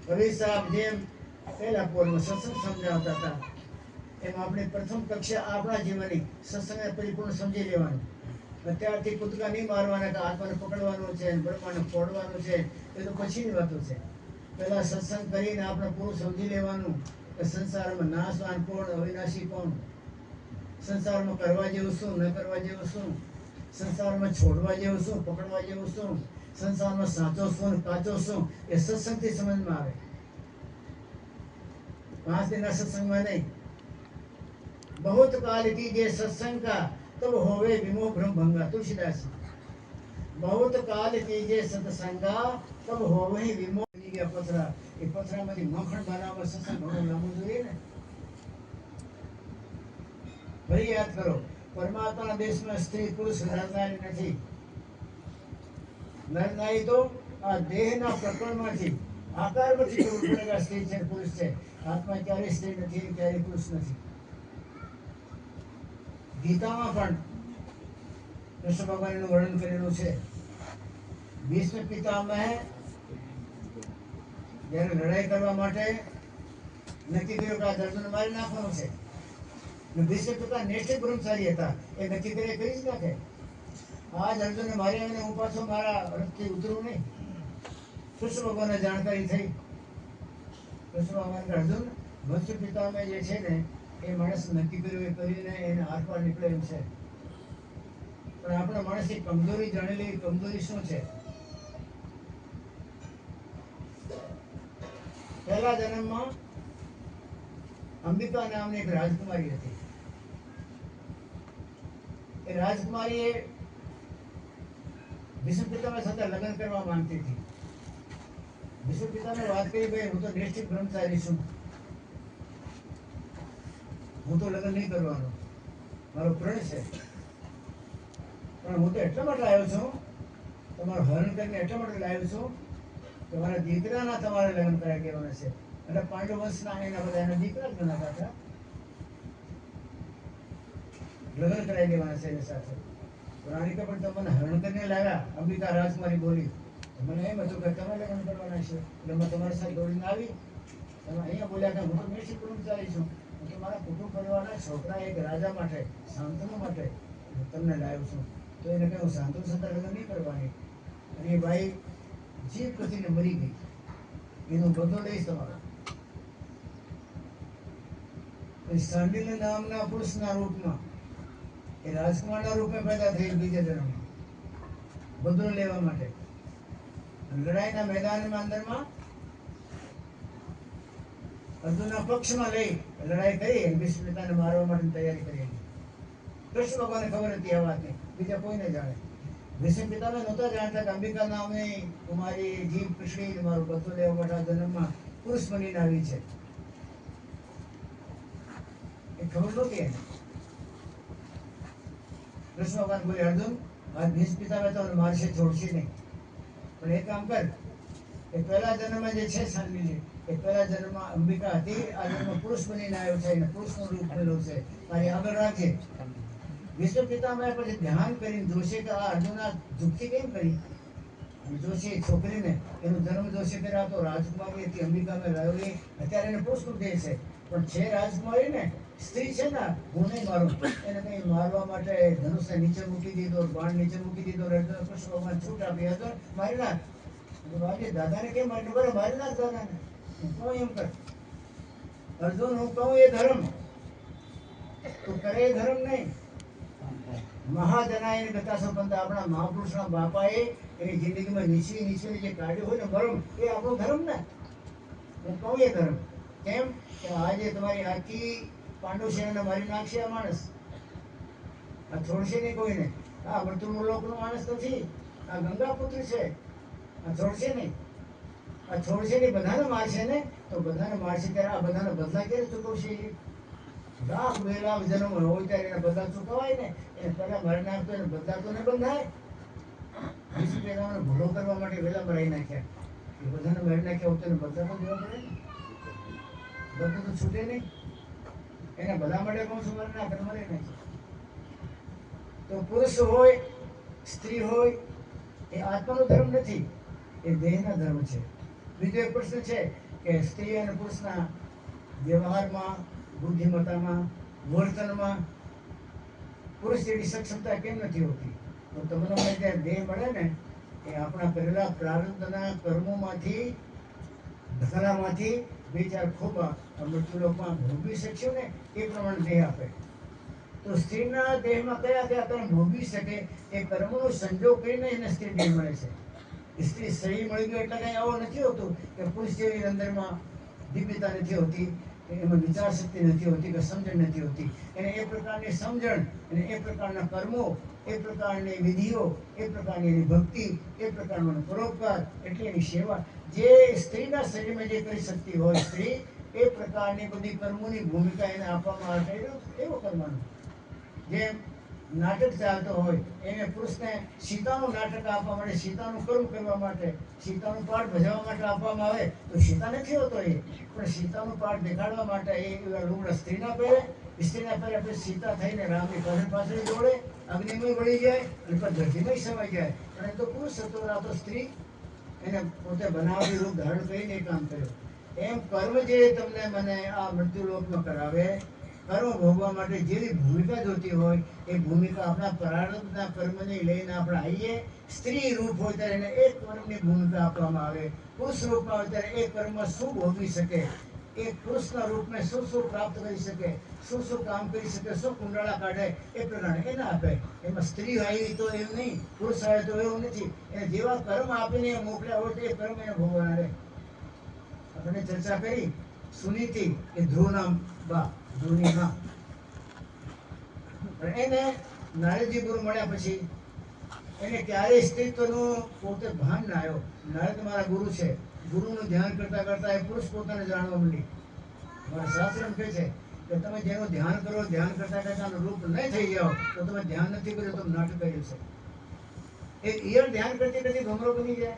કવિ સાહેબ જેમ પહેલા પોરમાં સત્સંગ સમજાવતા હતા, એમ આપણે પ્રથમ કક્ષા આપણા જીવનની સત્સંગને પરિપૂર્ણ સમજી લેવાનું. અત્યારથી કૂદકા નહીં મારવાના કે આત્માને પકડવાનું છે, બ્રહ્માંડને ફોડવાનું છે, એ તો પછીની વાતો છે. પહેલા સત્સંગ કરીને આપણે પૂરું સમજી લેવાનું કે સંસારમાં નાશવાન કોણ, અવિનાશી કોણ, સંસારમાં કરવા જેવું શું, ન કરવા જેવું શું, સંસારમાં છોડવા જેવું શું, પકડવા જેવું શું, સંસારમાં સાચો શું, કાચો શું, એ સત્સંગથી સમજમાં આવે. 5 દિનના સત્સંગમાં નહીં. बहुत काल कीजिए सत्संग का तब होवे विमोह भ्रम भंगा. तुलसीदास. बहुत काल कीजिए सत्संगा तब होवे विमोह. पथरा એ પથરામાંથી મખણ બનાવવા સત્સંગ ઘણો લાંબો જોઈએ ને. ફરી યાદ કરો, પરમાત્માના દેશમાં સ્ત્રી પુરુષ નરનારી નથી. નરનારી તો આ દેહના પ્રકરણમાંથી આકારમાંથી ખબર પડે કે સ્ત્રી છે પુરુષ છે. આત્મા ક્યારેય સ્ત્રી નથી, ક્યારેય પુરુષ નથી. ગીતામાં પણ કૃષ્ણ ભગવાનનું વર્ણન કરેલું છે. ભીષ્મ પિતામહ જ્યારે લડાઈ કરવા માટે નક્કી કર્યું કે આ અર્જુનને મારી નાખવાનો છે. ભીષ્મ પિતા નિષ્ઠિત બ્રહ્મચારી હતા, એ નક્કી કરી જ નાખે. આજ અર્જુનને મારી આવીને હું પાછો મારા રથથી ઉતરું નહીં. કૃષ્ણ ભગવાનને જાણકારી થઈ. કૃષ્ણ ભગવાન અર્જુન ભીષ્મ પિતામહ જે છે ને એ માણસ નક્કી કર્યું એ કરીને એને આરપાર નીકળે એમ છે. પણ આપણા માણસની કમજોરી જાણેલી કમજોરી શું છે? પહેલા જન્મમાં અંબિકા નામની એક રાજકુમારી હતી. એ રાજકુમારીએ ભીષ્મ પિતામહ સાથે લગ્ન કરવા માંગતી હતી. ભીષ્મ પિતામહે વાત કરી, ભાઈ હું તો નિષ્ઠિત બ્રહ્મચારી છું, હું તો લગ્ન નહીં કરવાનો, મારો પ્રણ છે. પણ હું તો એટલા માટે આવ્યો છું, તમારું હરણ કરીને એટલા માટે લાવ્યો છું કે મારા દીકરાના તમારે લગ્ન કરાવી દેવાના છે. એટલે પાંડુ વંશના એના બધા એના દીકરા જ ગણાતા હતા. લગ્ન કરાવી દેવાના છે એની સાથે. રાણી કે પણ તમને હરણ કરીને લાવ્યા, અંબિકા રાજકુમારી બોલી. મને એમ હતું કે તમે લગ્ન કરવાના છે, એટલે મેં તમારી સાથે દોડીને આવી. તમે અહીંયા બોલ્યા કે હું તો મેં કુટુંબચારી છું, હું તો મારા કુટુંબ પરિવારના છોકરા એક રાજા માટે, શાંતનુ માટે તમને લાવ્યો છું. તો એને કહ્યું શાંતનુ સાથે લગ્ન નહીં કરવાની. અને એ ભાઈ જીભ કસીને મરી ગઈ. એનો બદલો લઈશ તમારો. શાંડિલ નામના પુરુષના રૂપમાં એ રાજકુમારના રૂપે પેદા થઈ બીજા જન્મમાં બદલો લેવા માટે. લડાઈના મેદાનમાં અંદરમાં અર્જુનના પક્ષમાં લઈ લડાઈ કરી અને ભીષ્મપિતાને મારવા માટે તૈયારી કરી. કૃષ્ણ ભગવાનને ખબર હતી આ વાતની, બીજા કોઈને જાણે. ભીષ્મપિતાને નહોતા જાણતા કે અંબિકા નામની કુમારી જીભ કૃષ્ણી મારો બદલો લેવા માટે આ જન્મમાં પુરુષ બનીને આવી છે. એ ખબર નહોતી એને. કૃષ્ણ ભગવાન બોલે અર્જુન આજ ભીષ્મપિતા તમને મારશે, છોડશે નહીં, પણ એક કામ કર, એ પહેલા જન્મમાં જે છે શાંડિલ્ય, એ પહેલા જન્મમાં અંબિકા હતી, આ જન્મ પુરુષ બનીને આવ્યો છે અને પુરુષનું રૂપ લેલું છે, તારી આગળ રાખજે. ભીષ્મ પિતામહે પછી ધ્યાન કરીને જોશે કે આ અર્જુના ઝુકતી કેમ કરી, જોશે છોકરીને એનો જન્મ જોશે કે આ તો રાજકુમારી હતી, અંબિકામાં લાવેલી, અત્યારે એને પુરુષનું દેહ છે, પણ છે રાજકુમારી ને, સ્ત્રી છે ને, હું નહીં મારું. એને કઈ મારવા માટે ધનુષને નીચે મૂકી દીધો, બાણ નીચે મૂકી દીધો. કૃષ્ણ ભગવાન છૂટ આપી હતો, મારી નાખ. દાદાને કેમ મારી બરાબર મારી નાખ દાદાને. હું કહું એમ કર અર્જુન, હું કહું એ ધર્મ, તું કરે એ ધર્મ નહીં. મહાજનાય ગતાસો પંથ, આપણા મહાપુરુષના બાપાએ એની જિંદગીમાં નીચવી જે કાઢ્યું હોય ને મરમ, એ આપણો ધર્મ ને. હું કહું એ ધર્મ. કેમ કે આજે તમારી આખી પાંડુ સેનાને મારી નાખશે આ માણસ. આ છોડશે નહીં કોઈને. આ મૃત્યુનું લોકનો માણસ નથી, આ ગંગાપુત્ર છે. આ છોડશે નહીં, આ છોડશે નહીં. બધાને મારશે ને, તો બધાને મારશે ત્યારે આ બધાને બદલા ક્યારે ચૂકવશે? લાખ 2 લાખ જન્મ હોય ત્યારે એના બદલા ચૂકવાય ને. એને પહેલા મારી નાખતો એને બદલા તો ને બંધાય. ભૂલો કરવા માટે વેલા મરાઈ નાખ્યા. એ બધાને મારી નાખ્યા હોત એને બદલા તો દેવા પડે ને. બદલો તો છૂટે નહીં. એને બધા માટે કહું છું, મારી નાખે મરી નાખે. તો પુરુષ હોય સ્ત્રી હોય એ આત્માનો ધર્મ નથી, એ દેહના ધર્મ છે. બીજો એક પ્રશ્ન છે કે સ્ત્રી અને પુરુષના વ્યવહારમાં, બુદ્ધિમત્તામાં, વર્તનમાં પુરુષ જેવી સક્ષમતા કેમ નથી હોતી? તો તમને જ્યારે દેહ મળે ને, એ આપણા પહેલા પ્રારબ્ધના કર્મોમાંથી, ધરામાંથી 2-4 ખોબા મૃત્યુલોકમાં ભોગવી શકશું ને, એ પ્રમાણે દેહ આપે. તો સ્ત્રીના દેહમાં કયા કયા કર્મ ભોગવી શકે એ કર્મોનો સંજોગ કરીને એને સ્ત્રી દેહ મળે છે. સ્ત્રી શરીર મળી ગયું એટલે કઈ આવો નથી હોતું કે પુરુષ જેવી અંદરમાં દિવ્યતા નથી હોતી, એમાં વિચાર શક્તિ નથી હોતી, કે સમજણ નથી હોતી. એને એ પ્રકારની સમજણ અને એ પ્રકારના કર્મો, એ પ્રકારની વિધિઓ, એ પ્રકારની એની ભક્તિ, એ પ્રકારનો પરોપકાર, એટલે એની સેવા જે સ્ત્રીના શરીરમાં જે કરી શકતી હોય સ્ત્રી, એ પ્રકારની બધી કર્મોની ભૂમિકા એને આપવામાં આવે એવું કરવાનું. જેમ નાટક ચાલતો હોય એને પુરુષને સીતાનું નાટક આપવા માટે, સીતાનું કર્મ કરવા માટે, સીતાનું પાઠ ભજવવા માટે આપવામાં આવે તો સીતા નથી હોતો એ, પણ સીતાનું પાઠ દેખાડવા માટે એ લુગડા સ્ત્રીના પહેરે, સ્ત્રીના પહેરે પછી સીતા થઈને રામની પાછળ પાછળ દોડે, અગ્નિમય વળી જાય અને પછી ધરતીમય સમાઈ જાય. અને તો પુરુષ હતો, આ તો સ્ત્રી એને પોતે બનાવટી રૂપ ધારણ કરીને એ કામ કર્યું. એમ કર્મ જે તમને મને આ મૃત્યુલોકમાં કરાવે, કર્મ ભોગવા માટે જેવી ભૂમિકા જોતી હોય એ ભૂમિકા આપણા પ્રારબ્ધના કર્મને લઈને આપણે આવીએ. સ્ત્રી રૂપ હોય ત્યારે એને એક કર્મની ભૂમિકા આપવામાં આવે, પુરુષ રૂપમાં હોય ત્યારે એ કર્મમાં શું ભોગવી શકે, એ પુરુષના રૂપમાં શું શું પ્રાપ્ત કરી શકે, શું શું કામ કરી શકે, શું કુંડાળા કાઢે, એ પ્રકારે એને આપે. એમાં સ્ત્રી આવી તો એવું નહીં, પુરુષ આવે તો એવું નથી. એને જેવા કર્મ આપીને મોકલ્યા હોય તો એ કર્મ એને ભોગવવાના રહે. આપણે ચર્ચા કરી સુનીતિ કે ધ્રુવના બા, ધ્રુવની માં. પણ એને નારદજી ગુરુ મળ્યા પછી એને ક્યારેય સ્ત્રીત્વનું પોતે ભાન ના આવ્યો. નારદ મારા ગુરુ છે, ગુરુનું ધ્યાન કરતા કરતા એ પુરુષ પોતાને જાણવા માંડી. મારા શાસ્ત્ર એમ કહે છે કે તમે જેનું ધ્યાન કરો, ધ્યાન કરતા કરતા રૂપ નહીં થઈ જાઓ તો તમે ધ્યાન નથી કર્યું, તમે નાટક કર્યું છે. એક ઈયળ ધ્યાન કરતી કરતી ભમરો બની જાય.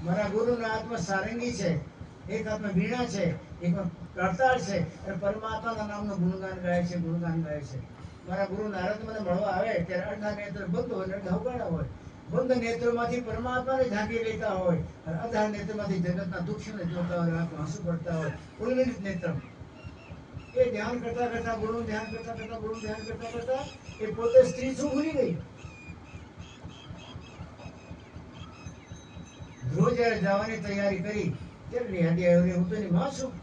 મારા ગુરુના હાથમાં સારંગી છે, એક હાથમાં વીણા છે, એકમાં કરતાળ છે, અને પરમાત્માના નામનું ગુણગાન ગાય છે, ગુણગાન ગાય છે. મારા ગુરુ નારદ મને મળવા આવે ત્યારે અડધા નેત્ર બંધ હોય અડધા ઉગાડા હોય. બંધ નેત્રોમાંથી પરમાત્માને ઝાંકી લેતા હોય અને અડધા નેત્રમાંથી જગતના દુઃખને જોતા હોય, આંખમાં આંસુ પડતા હોય. ઉલ્મિલિત નેત્ર. એ ધ્યાન કરતા કરતા ગુરુનું ધ્યાન કરતા કરતા ગુરુનું ધ્યાન કરતા કરતા એ પોતે સ્ત્રી શું ભૂલી ગઈ. ધ્રુવ જ્યારે જવાની તૈયારી કરી ત્યારે યાદી આવી, હું તો એની માં છું.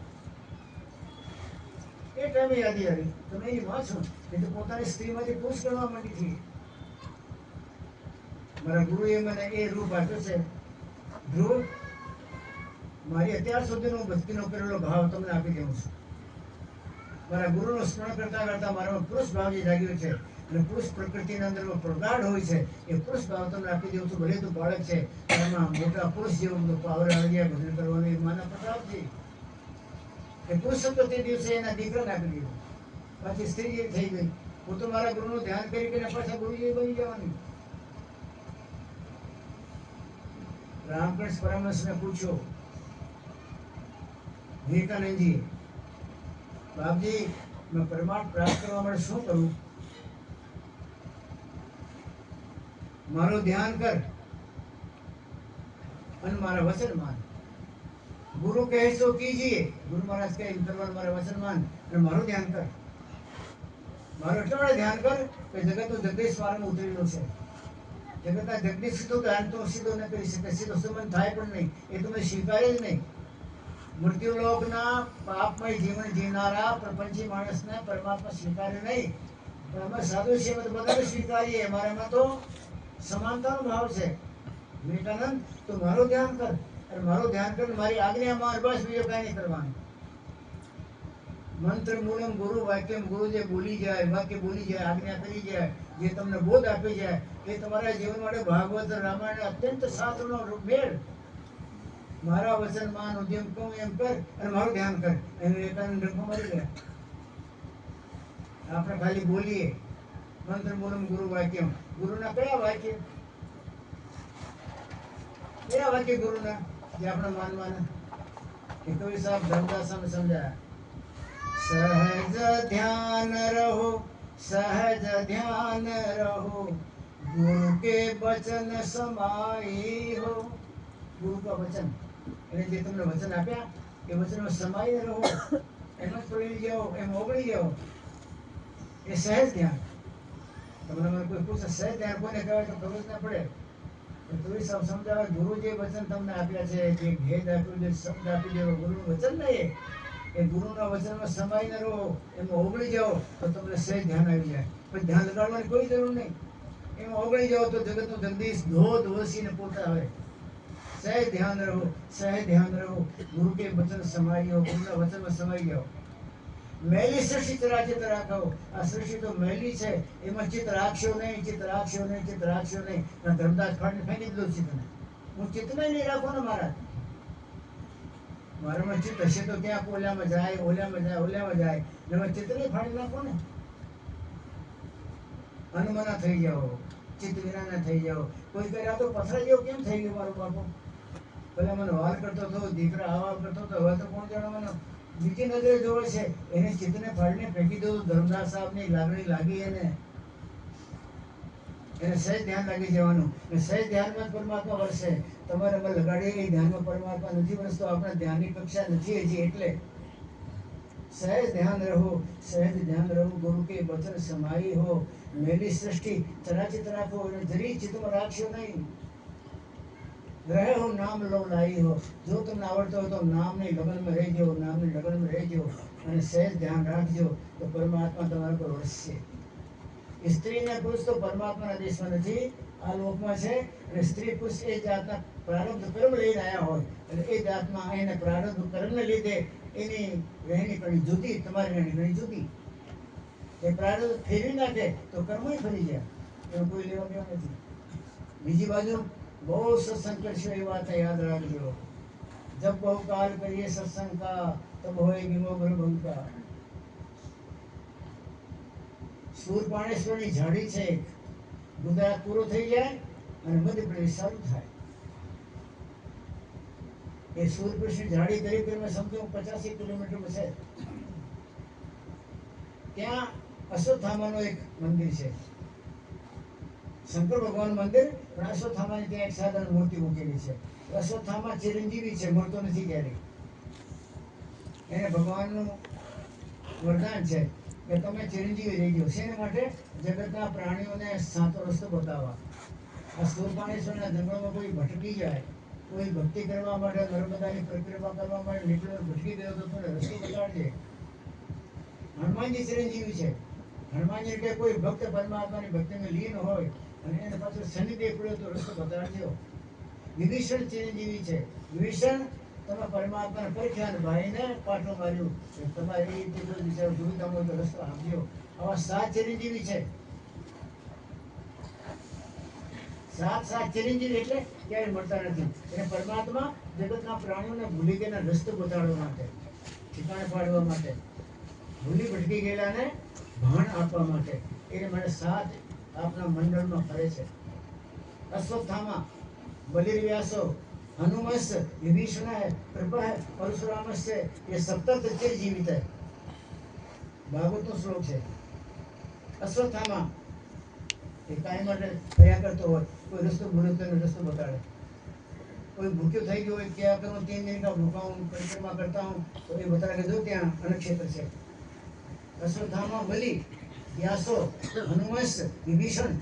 એ ટાઈમે યાદી આવી, તમે એની માં છો. એ તો પોતાની સ્ત્રીમાંથી પુરુષ કરવા માંડી હતી. મારા ગુરુએ મને એ રૂપ આપ્યો છે. ધ્રુવ, મારી અત્યાર સુધીનો ભક્તિનો કરેલો ભાવ તમને આપી દઉં છું. મારા ગુરુનું સ્મરણ કરતા કરતા મારામાં પુરુષ ભાવ જે જાગ્યો છે અને પુરુષ પ્રકૃતિના અંદર પ્રગાઢ હોય છે, એ પુરુષ ભાવ તમને આપી દઉં છું. ભલે તું બાળક છે, એમાં મોટા પુરુષ જેવો બધો પાવર આવી જાય ભજન કરવાનો, એ માના પ્રતાપથી એ પુરુષ તો તે દિવસે એના દીકરાને આપી દીધો. પાછી સ્ત્રી જેવી થઈ ગઈ. હું તો મારા ગુરુનું ધ્યાન કરીને પાછા ગુરુજી બની જવાની. રામકૃષ્ણ પરમહંસને પૂછ્યો, વિવેકાનંદજી, બાપજી, मैं परमार्थ प्राप्त કરવા માટે શું કરું? મારું ધ્યાન કર અને મારા વચન માન. ગુરુ કહે તો કીજીએ. ગુરુ મહારાજ કહે કરવાનું, મારા વચન માન અને મારું ધ્યાન કર. મારું એટલા માટે ધ્યાન કર કે જગતનું જગદીશ મારામાં ઉતરેલું છે. જગતના જગદીશ સીધો ધ્યાન તો સીધો ન કરી શકે, સીધો સંબંધ થાય પણ નહીં. એ તમે સ્વીકારે જ નહીં. મૃત્યુલોકના પાપમય જીવન જીવનારા પ્રપંચી માણસને પરમાત્મા સ્વીકારે નહીં. પણ અમે સાધુ છીએ, અમે તો બધાને સ્વીકારીએ. મારામાં તો સમાનતાનો ભાવ છે. વિવેકાનંદ, તું મારું ધ્યાન કર અને મારું ધ્યાન કર, મારી આજ્ઞામાં બસ બીજો કાંઈ નહીં કરવાનું. મંત્ર મૂલમ ગુરુ વાક્યમ, ગુરુ જે બોલી જાય, વાક્ય બોલી જાય, આજ્ઞા કરી જાય, જે તમને બોધ આપી જાય, એ તમારા જીવન માટે ભાગવત રામાયણ અત્યંત શાસ્ત્રનો મેળ. મારા વચન માન, ઉદ્યમ કહું એમ કર અને મારું ધ્યાન કર. એમ વિવેકાનંદ ડંકો મરી ગયા. આપણે ખાલી બોલીએ મંત્ર મૂલમ ગુરુ વાક્યમ. ગુરુના કયા વાક્ય? કયા વાક્ય ગુરુના જે આપણે માનવાના? એ કવિ સાહેબ ધર્મદાસ સામે સમજાયા, સહજ ધ્યાન રહો, સહજ ધ્યાન રહો, ગુરુ કે વચન સમાઈ હો. ગુરુ કા વચન, એને જે તમને વચન આપ્યા એ વચનમાં સમાઈ રહો, એમાં જ પડી જાઓ, એમ ઓગળી જાઓ. એ સહેજ ધ્યાન. તમને મને કોઈ પૂછે સહેજ ધ્યાન કોને કહેવાય તો ખબર જ ના પડે. તો એ સૌ સમજાવે, ગુરુ જે વચન તમને આપ્યા છે, જે ભેદ આપ્યું, જે શબ્દ આપી દેવો, ગુરુનું વચન નહીં, એ ગુરુના વચનમાં સમાઈને રહો, એમાં ઓગળી જાઓ તો તમને સહેજ ધ્યાન આવી જાય. પણ ધ્યાન લગાડવાની કોઈ જરૂર નહીં. એમાં ઓગળી જાઓ તો જગતનું જગદીશ ધોધ વસીને પોતા આવે. સહેજ ધ્યાન રહો, સહેજ ધ્યાન રહો, ગુરુ કે વચન સમાઈ જાઓ, ગુરુના વચનમાં સમાઈ જાઓ. મેલી સૃષ્ટિ ચરાચિત રાખો. આ સૃષ્ટિ તો મેલી છે, એમાં ચિત્ત રાખશો નહીં, ચિત્ત રાખશો નહીં, ચિત્ત રાખશો નહીં. ધર્મદાસ ફાડીને ફેંકી દીધું ચિત્તને. હું ચિત્તમાં નહીં રાખો ને મારા. મારામાં ચિત્ત હશે તો ક્યાંક ઓલામાં જાય, ઓલામાં જાય, ઓલામાં જાય. એમાં ચિત્ત નહીં ફાડી નાખો ને. અનમના થઈ જાઓ, ચિત્ત વિનાના થઈ જાઓ. કોઈ કરે આ તો પથરા જેવું કેમ થઈ ગયું મારો બાપો? પેલા મને વાર કરતો હતો, દીકરા આવા કરતો હતો, હવે તો કોણ જાણવાનો? બીજી નજરે જોવે છે, એને ચિત્તને ફાડીને ફેંકી દઉં. ધર્મદાસ સાહેબની લાગણી લાગી એને સહેજ ધ્યાન લાગી જવાનું. સહેજ ધ્યાનમાં જ પરમાત્મા વરસે. તમારે અમે લગાડીએ એ ધ્યાનમાં પરમાત્મા નથી વરસતો. આપણા ધ્યાનની કક્ષા નથી હજી. એટલે સહેજ ધ્યાન રહો, સહેજ ધ્યાન રહો, ગુરુ કે વચન સમાઈ હો. મેલી સૃષ્ટિ ચરાચિત રાખો, અને જરી ચિત્તમાં રાખશો નહીં. રહે હો નામ લો લાઈ હો. જો તમને આવડતો હોય તો નામની લગ્નમાં રહી જાઓ, નામની લગ્નમાં રહી જાઓ અને સહેજ ધ્યાન રાખજો તો પરમાત્મા તમારા પર વરસશે. સ્ત્રી ને પુરુષ તો પરમાત્માના દેશમાં નથી, આ લોકમાં છે. અને સ્ત્રી પુરુષ એ જાતના પ્રારબ્ધ કર્મ લઈને આવ્યા હોય એટલે એ જાતમાં એને પ્રારબ્ધ કર્મને લીધે એની રહેણી કરણી જુદી, તમારી રહેણી કરણી જુદી. એ પ્રારબ્ધ ફેરવી નાખે તો કર્મ ફરી જાય, એનો કોઈ લેવા દેવા નથી. બીજી બાજુ બહુ સત્સંગ કરશો એ વાત યાદ રાખજો. જબ બહુ કાલ કરીએ સત્સંગ કા તબ હોય વિમો ભંકા. સૂરપાણેશ્વરની ઝાડી છે, ગુજરાત પૂરું થઈ જાય અને મધ્યપ્રદેશ સારું થાય. એ સૂરપુરુષની ઝાડી કરીબ કરીબ સમજો 85 કિલોમીટરમાં છે. ત્યાં અશ્વત્થામાનું એક મંદિર છે, શંકર ભગવાન મંદિર, પણ અશ્વત્થામાની ત્યાં એક સાધારણ મૂર્તિ મૂકેલી છે. અશ્વત્થામા ચિરંજીવી છે, મળતો નથી ક્યારેય. એને ભગવાનનું વરદાન છે કે તમે ચિરંજીવી રહી ગયો. શેને માટે? જગતના પ્રાણીઓને સાચો રસ્તો બતાવવા. આ શૂરપાણેશ્વરના જંગલમાં કોઈ ભટકી જાય, કોઈ ભક્તિ કરવા માટે, નર્મદાની પરિક્રમા કરવા માટે નીકળ્યો, ભટકી ગયો તો તમને રસ્તો બતાડજે. હનુમાનજી ચિરંજીવી છે. હનુમાનજી કે કોઈ ભક્ત પરમાત્માની ભક્તિમાં લીન હોય અને એને પાછળ શનિદેવ પડ્યો તો રસ્તો બતાડજો. વિભીષણ ચિરંજીવી છે. વિભીષણ તમે પરમાત્માને પરીક્ષા ભાઈને પાટો માર્યું કે તમારી રીતે કોઈ બિચારો દુવિધામાં હોય તો રસ્તો આપજો. આવા 7 ચિરંજીવી છે. 7 ચિરંજીવી એટલે ક્યારેય મળતા નથી. એને પરમાત્મા જગતના પ્રાણીઓને ભૂલી ગયેલા રસ્તો બતાડવા માટે, ઠેકાણે પાડવા માટે, ભૂલી ભટકી ગયેલાને ભાન આપવા માટે એને મને 7 આપના મંડળમાં ફરે છે. અશ્વત્થામા, બલિર્વ્યાસો, हनुमस, विभीषण है, कृपा है, परशुराम से, ये सप्तक चिर जीवित है. भागवत નો શ્લોક છે. અશ્વત્થામા એ કાંઈ માટે ફર્યા કરતો હોય, કોઈ રસ્તો ભૂલ્યો તો રસ્તો બતાડે. કોઈ ભૂખ્યો થઈ ગયો હોય, क्या करूं 3 दिन का भूखा हूं, परिक्रमा करता हूं, तो ये बता के दो ત્યાં અનક્ષેત્ર છે. અશ્વત્થામા, બલિ, વ્યાસો, હનુમસ, વિભીષણ,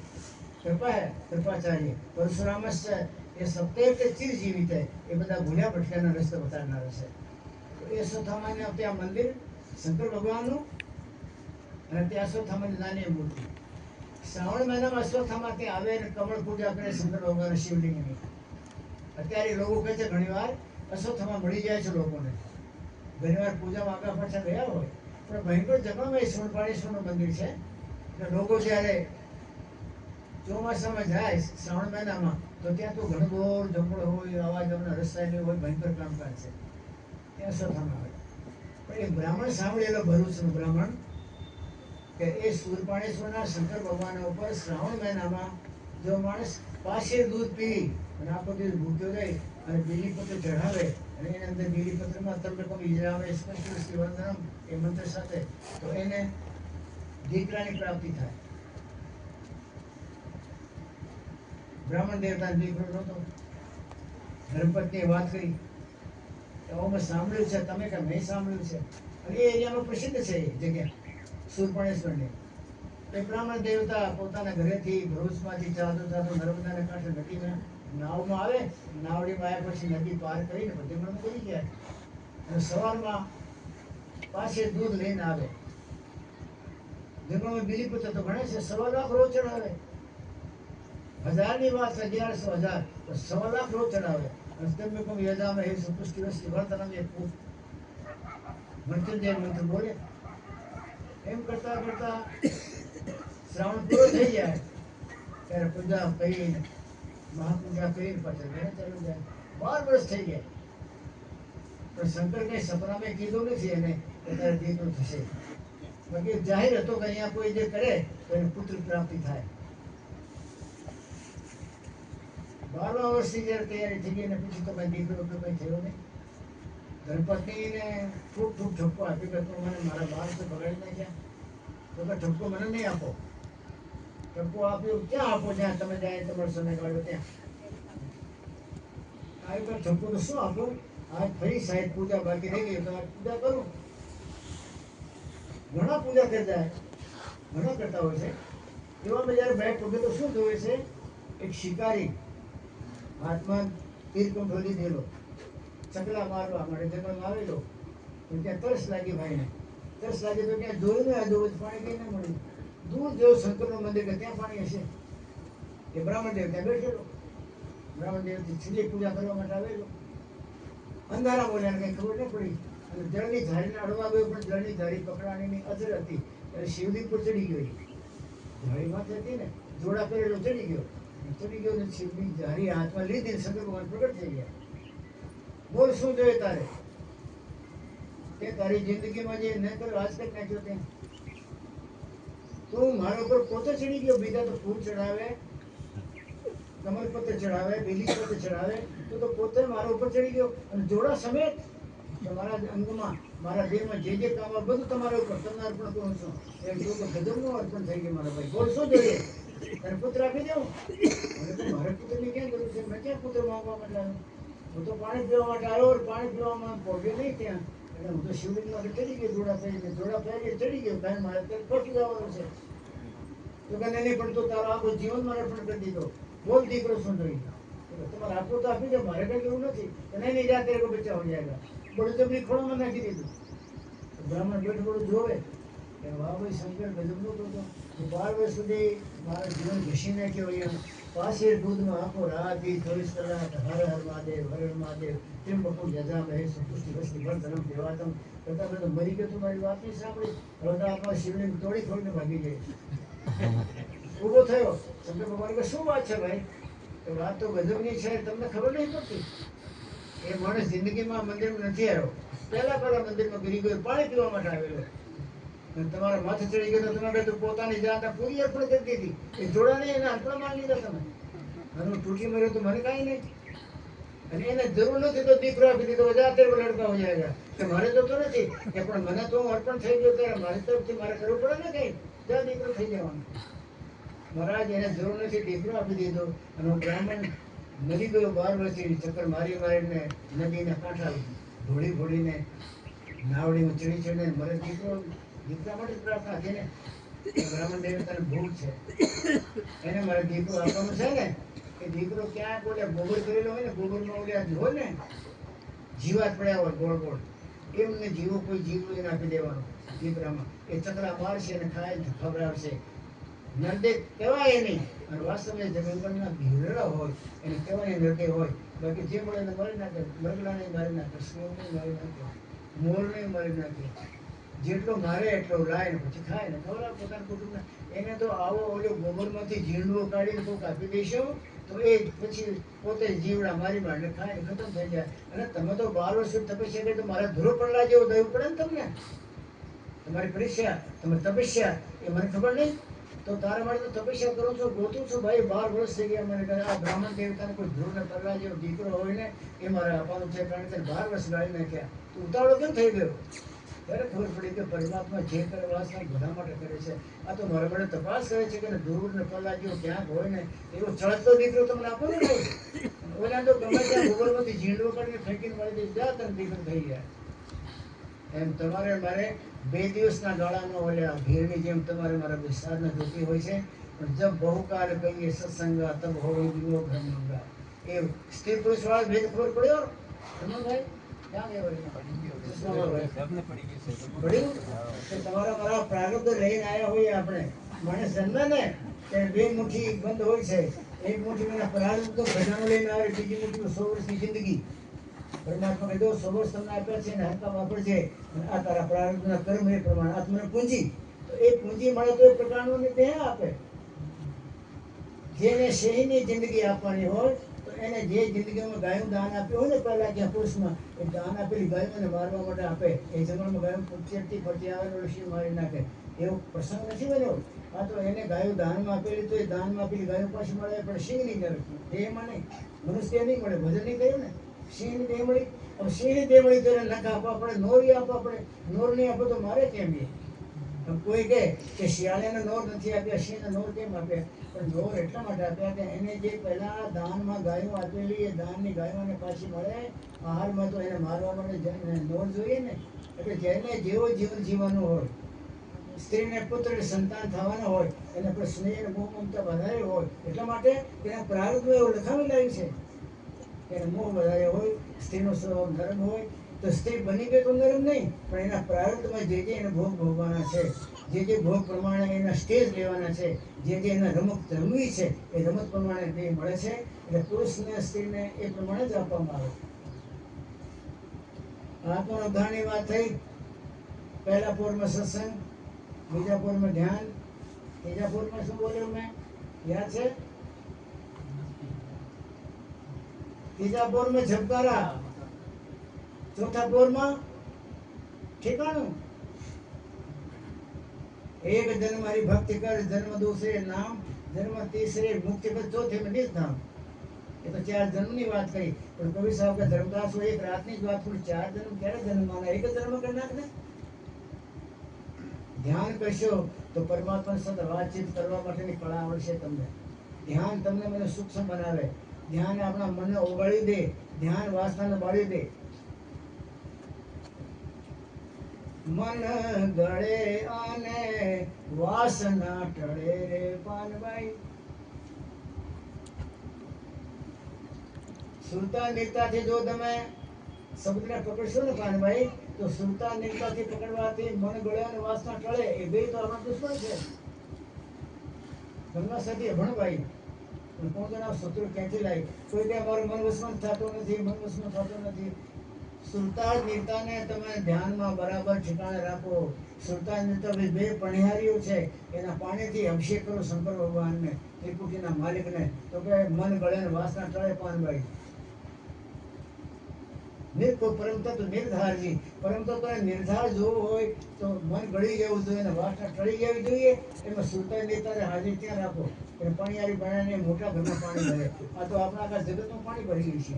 कृपा है, कृपाचार्य, परशुराम से, ये सप्तेय के चिर जीवित है. ये બધા ભૂલ્યા ભટક્યાના રસ્તો બતાડનારા છે. તો એ અશ્વત્થામાને ત્યાં મંદિર શંકર ભગવાનનું અને ત્યાં અશ્વત્થામાની નાની મૂર્તિ. શ્રાવણ મહિનામાં અશ્વત્થામા ત્યાં આવે અને કમળ પૂજા કરે શંકર ભગવાન શિવલિંગની. અત્યારે લોકો કહે છે ઘણીવાર અશ્વત્થામા મળી જાય છે લોકોને, ઘણીવાર પૂજામાં આગળ પાછળ ગયા હોય, પણ ભયંકર જગ્યામાં એ શૂળપાણેશ્વરનું મંદિર છે. એટલે લોકો જ્યારે ચોમાસામાં જાય શ્રાવણ મહિનામાં તો ત્યાં તો ઘનઘોર જંગલ હોય, અવાજના રસ્તા નહીં હોય, ભયંકર કામકાજ છે. ત્યાં અશ્વત્થામા આવે. પણ એ બ્રાહ્મણ સાંભળેલો, ભરૂચનો બ્રાહ્મણ, કે એ શૂરપાણેશ્વરના શંકર ભગવાન ઉપર શ્રાવણ મહિનામાં જો માણસ પાસે દૂધ પી અને આખો દિવસ ભૂખ્યો રહે અને બીલીપત્ર ચઢાવે અને એની અંદર બીલીપત્રમાં તર્પણ ઈજરાવે સ્પષ્ટ શિવંદનમ એ મંત્ર સાથે, તો એને દીકરાની પ્રાપ્તિ થાય. બ્રાહ્મણ દેવતાનો દીકરો નહોતો. ધર્મપત્નીએ વાત કરી કે મેં સાંભળ્યું છે, તમે કે મેં સાંભળ્યું છે. અને એ એરિયામાં પ્રસિદ્ધ છે એ જગ્યા શૂરપાણેશ્વરની. એ બ્રાહ્મણ દેવતા પોતાના ઘરેથી ભરૂચમાંથી ચાલતો ચાલતો નર્મદાના કાંઠે નદીમાં નાવમાં આવે. નાવડીમાં આવ્યા પછી નદી પાર કરીને બધીમાં કરી ગયા અને સવારમાં પાસે દૂધ લઈને આવે. જંગલમાં બીલીપત્ર તો ગણે છે, 1.25 લાખ રોજ ચડાવે. 1000ની વાત 1100 તો 1.25 લાખ રોજ ચડાવે. અને તેમને કોઈ યજામાં હે સુપુષ્ટિ વસ્તી વર્તનમ એ મંત્ર મંત્ર બોલે. એમ કરતા કરતા શ્રાવણ પૂરો થઈ જાય ત્યારે પૂજા કરીને મહાપૂજા કરીને પાછળ ઘરે ચાલુ જાય. 12 વર્ષ થઈ ગયા. પણ શંકર કઈ સપનામાં કીધું નથી એને કે તારે દીકરો થશે. બાકી જાહેર હતો કે અહીંયા કોઈ જે કરે તો એને પુત્ર પ્રાપ્તિ થાય. 12મા વર્ષની જયારે તૈયારી થઈ ગઈ ને પછી તો કઈ દીકરો તો કઈ થયો નહીં. ધર્મપત્નીને ખૂબ ખૂબ ઠપકો આપી કે તું મને મારા બાળ તો બગાડી નાખ્યા, તો કે ઠપકો મને નહીં આપો. ઠપકો આપ્યો ક્યાં આપો? જ્યાં તમે જાય તમારો સમય કાઢો ત્યાં. આવી પણ ઠપકો તો શું આપો? આજ ફરી સાહેબ પૂજા બાકી રહી ગઈ તો આજ પૂજા કરું. ઘણા પૂજા કરતા ઘણા કરતા હોય છે. એવામાં જયારે બેઠ પગે તો શું જોવે છે? એક શિકારી હાથમાં તીર કંઠોલી દેલો, ચકલા મારવા માટે જંગલમાં આવેલો. તો ત્યાં તરસ લાગી ભાઈને. તરસ લાગી તો ક્યાં જોયું ને આજુબાજુ પાણી કઈ ના મળ્યું. દૂર જેવું શંકરનું મંદિર કે ત્યાં પાણી હશે. એ બ્રાહ્મણ દેવ ત્યાં બેઠેલો. બ્રાહ્મણ દેવથી સીધી પૂજા કરવા માટે આવેલો. અંધારા બોલ્યા કઈ ખબર ન પડી. અને જળની ધારીને અડવા ગયો પણ જળની ધારી પકડાણીની અજર હતી. ત્યારે શિવલિંગ પર ચડી ગયો. ધારી માથે હતી ને, જોડા પહેરેલો ચડી ગયો. ચડી ગયો ને શિવલિંગ ધારી હાથમાં લીધી, શંકર ભગવાન પ્રગટ થઈ ગયા. બોલ શું જોઈએ તારે? તે તારી જિંદગીમાં જે ન કર્યો આજ કરી નાખ્યો તે. તું મારા ઉપર પોતે ચડી ગયો. બીજા તો ફૂલ ચડાવે, કમલપત્ર ચડાવે, બીલીપત્ર ચડાવે, તો પોતે મારા ઉપર ચડી ગયો અને જોડા સમેત તમારા અંગમાં મારા દેહમાં જે જે કામ આવે બધું તમારા ઉપર તમને અર્પણ કરું છું. એમ જો તો ગજબનું અર્પણ થઈ ગયું મારા ભાઈ. બોલ શું જોઈએ? તારે પુત્ર આપી દઉં? મને તો મારે પુત્રની ક્યાં જરૂર છે? મેં ક્યાં પુત્ર માંગવા માટે આવ્યો? હું તો પાણી પીવા માટે આવ્યો. પાણી પીવામાં પહોંચ્યો નહીં ત્યાં. એટલે હું તો શિવલિંગમાં ચડી ગયો જોડા પહેરીને ચડી ગયો. કારણ મારે ત્યાં પહોંચી જવાનું છે. તો કે નહીં પણ તું તારો આખો જીવન મારે અર્પણ કરી દીધો. બોલ દીકરો શું જોઈએ? તમારે આપવું તો આપી દો, મારે કઈ એવું નથી. નહીં જા તેરે કો બચ્ચા હો જાયગા. બોલું તો એમની ખોળામાં નાખી દીધું. બ્રાહ્મણ બેઠું બોલું જોવે કે વાહ ભાઈ શંકર ગજબનો કરતો. 12 વર્ષ સુધી મારા જીવન ઘસી નાખ્યો અહીંયા. પાછી દૂધમાં આખો રાત દી 24 કલાક હર હર મહાદેવ હર હર મહાદેવ ત્રિંબકુ યજા મહે સુપુષ્ટિ વસ્તી ભરતરમ દેવાતમ કરતા કરતા મરી ગયો. તું મારી વાત નહીં સાંભળી. હવે તો આપણા શિવલિંગ તોડી ખોડીને ભાગી જાય. ઊભો થયો. શંકર ભગવાન કે શું વાત છે ભાઈ? તો વાત તો ગજબની છે, તમને ખબર નહીં પડતી. એ માણસ જિંદગીમાં મંદિરમાં નથી આવ્યો. પહેલા મંદિરમાં ગરી ગયો, પાણી પીવા માટે આવેલો. અને તમારા માથે ચડી ગયો તો તમે તો પોતાની જાત પૂરી અર્પણ કરી દીધી. એ જોડા નહીં એના અર્પણ માની લીધા તમે. અને હું તૂટી મર્યો તો મને કાંઈ નહીં. અને એને જરૂર નથી તો દીકરો આપી દીધો. જા તેરે લડકા હો જાયગા. કે મારે તો નથી કે પણ મને તો હું અર્પણ થઈ ગયો ત્યારે મારી તરફથી મારે કરવું પડે ને કંઈ. જા દીકરો થઈ જવાનું. મહારાજ એને જરૂર નથી, દીકરો આપી દીધો. અને હું બ્રાહ્મણ નદી ગયો 12 વર્ષથી ચક્કર મારીને નદીના કાંઠા ઘોડીને નાવડીમાં ચડીને મારે દીકરા માટે પ્રાર્થના છે ને. બ્રાહ્મણ દેવતાને ભૂખ છે, એને મારે દીકરો આપવાનું છે ને. એ દીકરો ક્યાં બોલે ગોબર કરેલો હોય ને, ગોબરમાં ઓલ્યા હોય ને જીવાત પડ્યા હોય ગોળ ગોળ, એમને જીવો કોઈ જીવ લઈને આપી દેવાનો દીકરામાં. એ ચકરા મારશે અને ખાય ખવડાવશે. નરદે કહેવાય નહીં. અને વાસ્તવમાં જમીનના ભીરડા હોય એને કહેવાય નરદે હોય. બાકી જે મળે એને મારી નાખે. મરગલાને મારી નાખે, સ્નેહને મારી નાખે, મોરને મારી નાખે. જેટલો મારે એટલો લાય ને પછી ખાય ને ખવડાવે પોતાના કુટુંબને. એને તો આવો ઓલો ગોબરમાંથી ઝીંડવો કાઢીને કોઈક આપી દેશો તો એ પછી પોતે જીવડા મારી માંડે ખાય ને ખતમ થઈ જાય. અને તમે તો 12 વર્ષ તપસ્યા કરી તો મારા ધ્રુવ પડલા જેવું દયું પડે ને તમને. તમારી પરીક્ષા, તમારી તપસ્યા એ મને ખબર નહીં. તો તારા માટે તો તપસ્યા કરું છું, ગોતું છું ભાઈ. 12 વર્ષ થઈ ગયા મને. આ બ્રાહ્મણ દેવતાને કોઈ ધ્રુવને પડલા જેવો દીકરો હોય ને એ મારે આપવાનું છે. કારણ કે 12 વર્ષ ગાળી નાખ્યા. તો ઉતાવળો કેમ થઈ ગયો? ત્યારે ખબર પડી કે પરમાત્મા જે કરે વાસના બધા માટે કરે છે. આ તો મારા માટે તપાસ કરે છે કે ધ્રુવ ને પડલા જેવો ક્યાંક હોય ને એવો ચળકતો દીકરો તમને આપો ને ભાઈ. ઓલા તો ગમે ત્યાં ગોબરમાંથી ઝીંડવો કાઢીને ફેંકીને મારી દે, જા તને દીકરો થઈ ગયા. એમ તમારે મારે 2 દિવસના ગાળાનો ઓલા ભીડની જેમ તમારે મારા વિસ્તારના જોતી હોય છે. પણ જબ બહુકાલ કહીએ સત્સંગા તબ હોય વિયોગ બ્રહ્મંગા. એ સ્ત્રી પુરુષ વાળા ભેદ ખબર પડ્યો બ્રહ્મભાઈ? તમારા મારા પ્રારબ્ધ લઈને આવ્યા હોઈએ આપણે. માણસ જન્મે ને ત્યારે 2 મુઠ્ઠી બંધ હોય છે. એક મુઠ્ઠી પ્રારબ્ધ તો ખજાનો લઈને આવે, બીજી મુઠ્ઠીમાં 100 વર્ષની જિંદગી. પરમાત્મા કીધું 100 વર્ષ તમને આપ્યા છે ને હરકા વાપર છે. આ તારા પ્રારબ્ધના કર્મ એ પ્રમાણે આત્મને પૂંજી. તો એ પૂંજી મળે તો એ પ્રકારનું દેહ આપે. જેને શેહીની જિંદગી આપવાની હોય તો એને જે જિંદગીમાં ગાયું દાન આપ્યું હોય ને પહેલા જ્યાં પુરુષમાં એ દાન આપેલી ગાયોને મારવા માટે આપે. એ જંગલમાં ગાયું પૂછતી ફરતી આવે ઋષિ મારી નાખે એવો પ્રસંગ નથી બન્યો. આ તો એને ગાયું દાનમાં આપેલી તો એ દાનમાં આપેલી ગાયું પાછી મળે પણ સિંહની જરૂર દેહમાં નહીં. મનુષ્ય નહીં મળે. ભજન નહીં કહ્યું ને સિંહની દેહ મળી. હવે સિંહની દેહ મળી તો એને નખ આપવા પડે, નોરી આપવા પડે. નોર નહીં આપો તો મારે કેમ? કોઈ કહે કે શિયાળાને નોર નથી આપ્યા, સિંહને નોર કેમ આપ્યા? પણ નોર એટલા માટે આપ્યા કે એને જે પહેલા દાનમાં ગાયો આપેલી એ દાનની ગાયોને પાછી મળે. આહારમાં તો એને મારવા માટે નોર જોઈએ ને. એટલે જેને જેવો જીવન જીવવાનું હોય, સ્ત્રીને પુત્ર સંતાન થવાના હોય, એને પર સ્નેહ અને મોહ મમતા વધારે હોય. એટલા માટે તેના પ્રારબ્ધમાં એવું લખાવી લાવ્યું છે કે એને મોહ વધારે હોય, સ્ત્રીનો સ્વભાવ નરમ હોય. તો સ્ત્રી બની ગઈ તો નરમ નહીં, પણ એના પ્રારબ્ધમાં જે એને ભોગ ભોગવાના છે, જે ભોગ પ્રમાણે એના સ્ટેજ લેવાના છે, જે એના રમત રમવી છે એ રમત પ્રમાણે તે મળે છે. એટલે પુરુષને સ્ત્રીને એ પ્રમાણે જ આપવામાં આવે. આત્મોદ્ધારની વાત થઈ. પહેલા પોરમાં સત્સંગ, બીજા પોરમાં ધ્યાન, ત્રીજા પોરમાં શું બોલ્યો મેં યાદ છે? ત્રીજા પોરમાં ઝબકારા, ચોથા પોરમાં ઠેકાણું. એક જન્મ હરિભક્તિ કર, જન્મ દૂસરે નામ, જન્મ तीसरे मुक्ति पर चौथे में निज धाम. એ તો 4 જન્મની વાત કરી, પણ કવિ સાહેબ કે ધર્મદાસ એક રાતની જ વાત કરી, 4 જન્મ ક્યારે જન્મવાના? એક જ જન્મ કરી નાખ ને. ધ્યાન કરશો તો પરમાત્મા સાથે વાતચીત કરવા માટેની કળા આવડશે તમને. ધ્યાન તમને મને સૂક્ષ્મ બનાવે, ધ્યાન આપણા મનને ઓગાળી દે, ધ્યાન વાસનાને બાળી દે. મન ગળે અને વાસના ટળે રે પાનભાઈ. સુરતા નિરતાથી જો તમે શબ્દને પકડશો ને પાનભાઈ, તો સુરતા નિરતાથી પકડવાથી મન ગળે અને વાસના ટળે. એ બે તો આપણા દુશ્મન છે. ગંગા સતી ભણભાઈ પણ કોણ જણાવ શત્રુ ક્યાંથી લાવી? કોઈ કે મારું મન વસમન થતું નથી, મન વસમન થતું નથી. સુરતા નિરતાને તમે ધ્યાનમાં બરાબર ઠેકાણે રાખો. સુરતા નિરતા બે પણિહારીઓ છે, એના પાણીથી અભિષેક કરો શંકર ભગવાનને, ત્રિપુટીના માલિકને, તો કે મન ગળે અને વાસના ટળે પાનભાઈ. નિર્કો પરમ તત્વ નિર્ધારજી. પરમ તત્વને નિર્ધાર જોવો હોય તો મન ગળી જવું જોઈએ અને વાસના ટળી જવી જોઈએ. એમાં સુરતા નિરતાને હાજરી ત્યાં રાખો. એટલે પણિયારી બનાવીને મોટા ઘરમાં પાણી ભરે. આ તો આપણા આખા જગતમાં પાણી ભરી ગયું છે.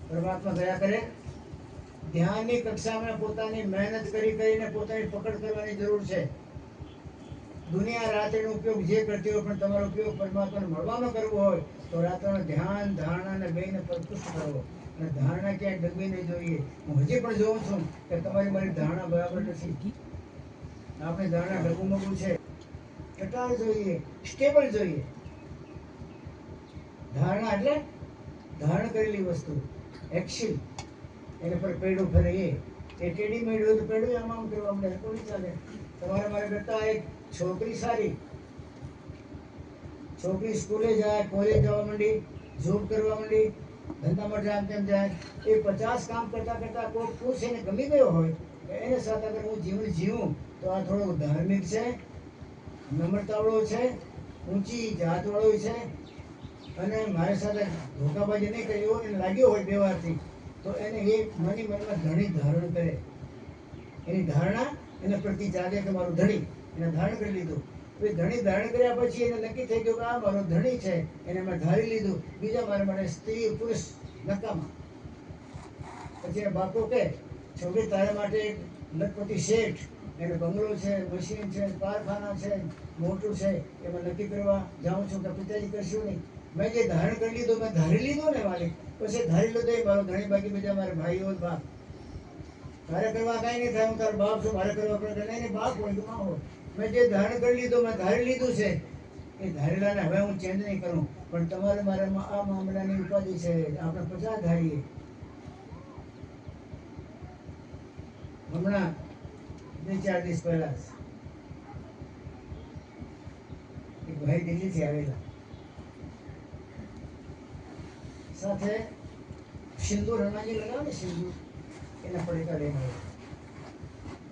પરમાત્મા દયા કરે. ધ્યાનની કક્ષામાં પોતાની મહેનત કરીને પોતાની પકડ કરવાની જરૂર છે. દુનિયા રાત્રિનો ઉપયોગ જે કરતી હોય, પણ તમારો ઉપયોગ પરમાત્માને મળવાનો કરવો હોય તો રાત્રિનું ધ્યાન, ધારણા અને બેયને પ્રકૃષ્ટ કરવો. અને ધારણા ક્યાંય ડગવી નહીં જોઈએ. હું હજી પણ જોઉં છું કે તમારી મારી ધારણા બરાબર નથી. આપણી ધારણા ડગુમગું છે. ટટાર જોઈએ, સ્ટેબલ જોઈએ. ધારણા એટલે ધારણ કરેલી વસ્તુ, એક્શન, એને પર પેડું ફરે. એ ટેડી મેળ્યું હોય તો પેડું આમ આમ કરવા મળે, કોઈ ચાલે. તમારે મારે કરતા એક છોકરી સારી, છોકરી સ્કૂલે જાય, કોલેજ જવા માંડી, જોબ કરવા માંડી, ધંધામાં જાય, તેમ જાય. એ 50 કામ કરતા કરતા કોઈ પુરુષ એને ગમી ગયો હોય, એને સાથે અગર હું જીવન જીવું તો આ થોડો ધાર્મિક છે, નમ્રતાવાળો છે, ઊંચી જાતવાળો છે, અને મારી સાથે ધોકાબાજી નહીં કરી એવું એને લાગ્યો હોય વ્યવહારથી, તો એને એ મની મનમાં ધણી ધારણ કરે. એની ધારણા એને પ્રતિ જાગે કે મારું ધણી, એને ધારણ કરી લીધું. એ ધણી ધારણ કર્યા પછી એને નક્કી થઈ ગયું કે આ મારો ધણી છે, એને મેં ધારી લીધું. બીજા મારે મને સ્ત્રી પુરુષ નકામા. પછી એ બાપો કે છોકરી તારા માટે એક લખપતિ શેઠ, એને બંગલો છે, મશીન છે, કારખાના છે, મોટું છે, એમાં નક્કી કરવા જાઉં છું કે પિતાજી કરશું નહીં. મેં જે ધારણ કરી લીધું, મેં ધારી લીધું ને માલિક, પછી ધારી લીધું એ મારો ધણી, બાકી બીજા મારા ભાઈઓ બાપ. મારે કરવા કાંઈ નહીં થાય, હું તારો બાપ છું, મારે કરવા પડે નહીં, બાપ હોય તો માં હોય. મેં જે ધારણ કરી લીધું, મેં ધારી લીધું છે, એ ધારેલાને હવે હું ચેન્જ નહીં કરું. પણ તમારે મારે આ મામલાની ઉપાધિ છે, આપણે 50 ધારીએ. હમણાં 2-4 દિવસ પહેલા એક ભાઈ દિલ્હીથી આવેલા, સાથે સિંદૂર હનુમાનજી લગાવે ને સિંદૂર, એના પડીકા લઈને આવ્યો.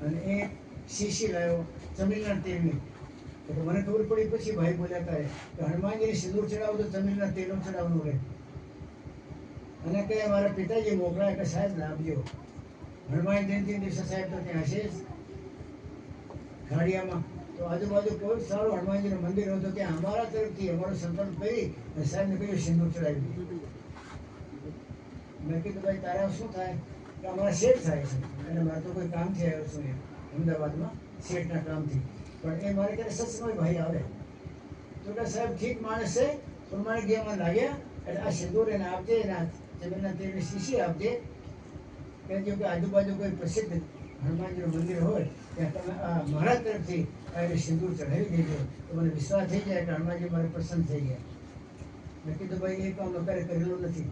અને એ શીશી લાવ્યો તમિલના તેલની. એટલે મને ખબર પડી પછી ભાઈ બોલ્યા કરે કે હનુમાનજીને સિંદૂર ચડાવો તો તમિલના તેલનું ચડાવવાનું રહે. અને કે મારા પિતાજી મોકલાય કે સાહેબ લાવજો. હનુમાન જયંતિ દિવસે સાહેબ તો ત્યાં હશે જ ગાડિયામાં. તો આજુબાજુ કોઈ સારું હનુમાનજીનું મંદિર હોય તો ત્યાં અમારા તરફથી અમારો સંકલ્પ કરી અને સાહેબને કહ્યું સિંદૂર ચડાવી દીધું. મેં કીધું ભાઈ તારા શું થાય? કે અમારા શેઠ થાય છે, અને મારે તો કોઈ કામથી આવ્યો છું અમદાવાદમાં શેઠના કામથી. પણ એ મારે ક્યારે સત્સંગ ભાઈ આવે તો કે સાહેબ ઠીક માણસ છે, પ્રમાણે ગેમાં લાગ્યા. એટલે આ સિંદૂર એને આપજે, એના જમીનના તેલની શીશી આપજે. કહેજો કે આજુબાજુ કોઈ પ્રસિદ્ધ હનુમાનજીનું મંદિર હોય ત્યાં તમે આ મારા તરફથી એને સિંદૂર ચઢાવી દેજો, તો મને વિશ્વાસ થઈ જાય કે હનુમાનજી મારે પ્રસન્ન થઈ ગયા. મેં કીધું ભાઈ એ કામ અત્યારે કરેલું નથી.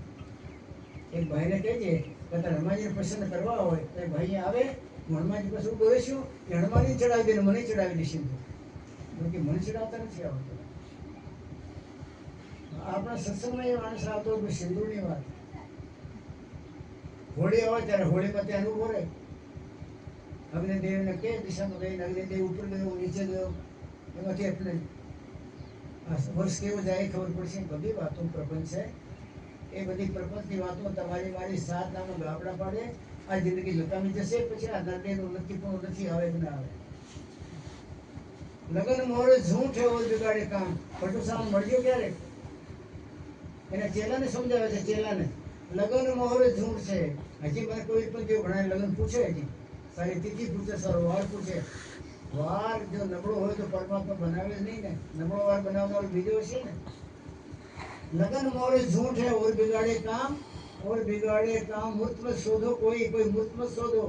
એક ભાઈને કહેજે કે તારે હનુમાનજીને પ્રસન્ન કરવા હોય તો એ ભાઈ આવે, હું હનુમાનજી પાસે ઉભો રહીશું, કે હનુમાનજી ચડાવી દે, મને ચડાવી દે સિંદૂર. કે મને ચડાવતા નથી આવડતું. આપણા સત્સંગમાં એ માણસ આવતો હોય સિંદૂરની વાત. હોળી આવે ત્યારે હોળીમાં ત્યાં અનુભવ રહે. અગ્નિદેવને કે દિશામાં ગઈને અગ્નિદેવ ઉપર ગયો, નીચે ગયો, એમાંથી આપણે વર્ષ કેવું જાય ખબર પડશે. બધી વાતો પ્રપંચ છે. એ બધી પ્રપંચની વાતો તમારી મારી 7 નામનો ગાબડા પાડે. આ જિંદગી જતામી જશે, પછી આ નરદેહનું નક્કીપણું નથી, આવે કે ના આવે. લગન મોરે ઝૂઠ એવો જગાડે કામ. પટુસામ મળ્યો ક્યારે? એના ચેલાને સમજાવે છે, ચેલાને લગન મોહરે ઝૂંઠ છે. હજી મને કોઈ પણ જેવું ઘણા લગન પૂછે, હજી સારી તિથિ પૂછે, સારો વાર પૂછે. વાર જો નબળો હોય તો પરમાત્મા બનાવે જ નહીં ને. નબળો વાર બનાવનાર બીજો છે ને. लगन मोर झूठ है और बिगाड़े काम मूर्त में शोधो कोई मूर्त में शोधो.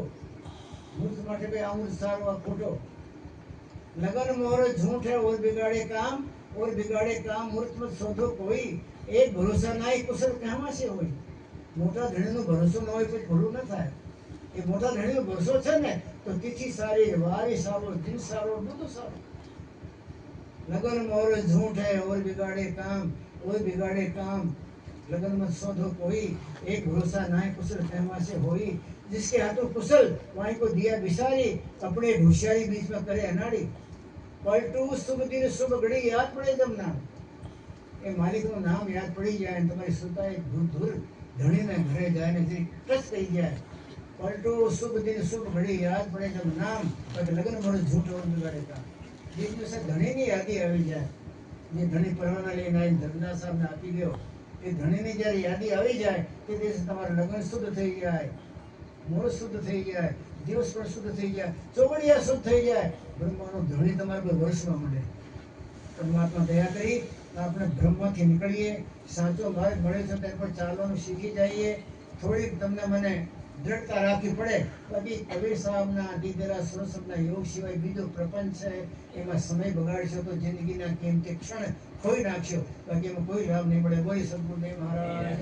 मूर्त માટે કઈ આવું સારું આ ખોટો. लगन मोर झूठ है और बिगाड़े काम मूर्त में शोधो कोई. एक भरोसा नहीं कुशल कहां से होई. મોટા ધણીનો ભરોસો ન હોય પછી ભૂલું ન થાય. એ મોટા ધણીનો ભરોસો છે ને તો તિથિ સારી, વારી સારો, દિન સારો, બધું સારું. लगन मोर झूठ है और बिगाड़े काम लगन मत शोधो कोई. एक भरोसा नाय कुशल कहवा से होई. जिसके हाथों कुशल वहीं को दिया बिसारी. अपने होशियारी बीच में करे अनाड़ी. पलटू शुभ दिन शुभ घड़ी याद पड़े जब नाम. એ માલિકનું નામ યાદ પડી જાય અને તમારી સુતા એક ધૂર ધણીને ઘરે જાય ને જે ટચ થઈ જાય. પલટો શુભ દિન શુભ ઘડી યાદ પડે જબ નામ. પછી લગ્ન મળે झूठ और बिगाड़े काम. એક દિવસે ધણીની યાદી આવી જાય. જે ધણી પરવાના લઈને આવીને ધર્મદાસ સાહેબને આપી ગયો, એ ધણીની જ્યારે યાદી આવી જાય તે દિવસે તમારું લગ્ન શુદ્ધ થઈ જાય, મુહૂર્ત શુદ્ધ થઈ જાય, દિવસ પણ શુદ્ધ થઈ જાય, ચોગડિયા શુદ્ધ થઈ જાય. બ્રહ્માનો ધણી તમારા પર વર્ષમાં મળે. પરમાત્મા દયા કરી આપણે બ્રહ્મથી નીકળીએ, સાચો માર્ગ મળે છે તેના પર ચાલવાનું શીખી જઈએ. થોડીક તમને મને દ્રઢતા રાખવી પડે. બાકી કબીર સાહેબના દીદેરા સુરસમના યોગ સિવાય બીજો પ્રપંચ છે, એમાં સમય બગાડશો તો જિંદગીના કિંમતી ક્ષણ ખોઈ નાખશો. બાકી એમાં કોઈ લાભ નહીં મળે. બોલી સદગુરુદેવ મહારાજ.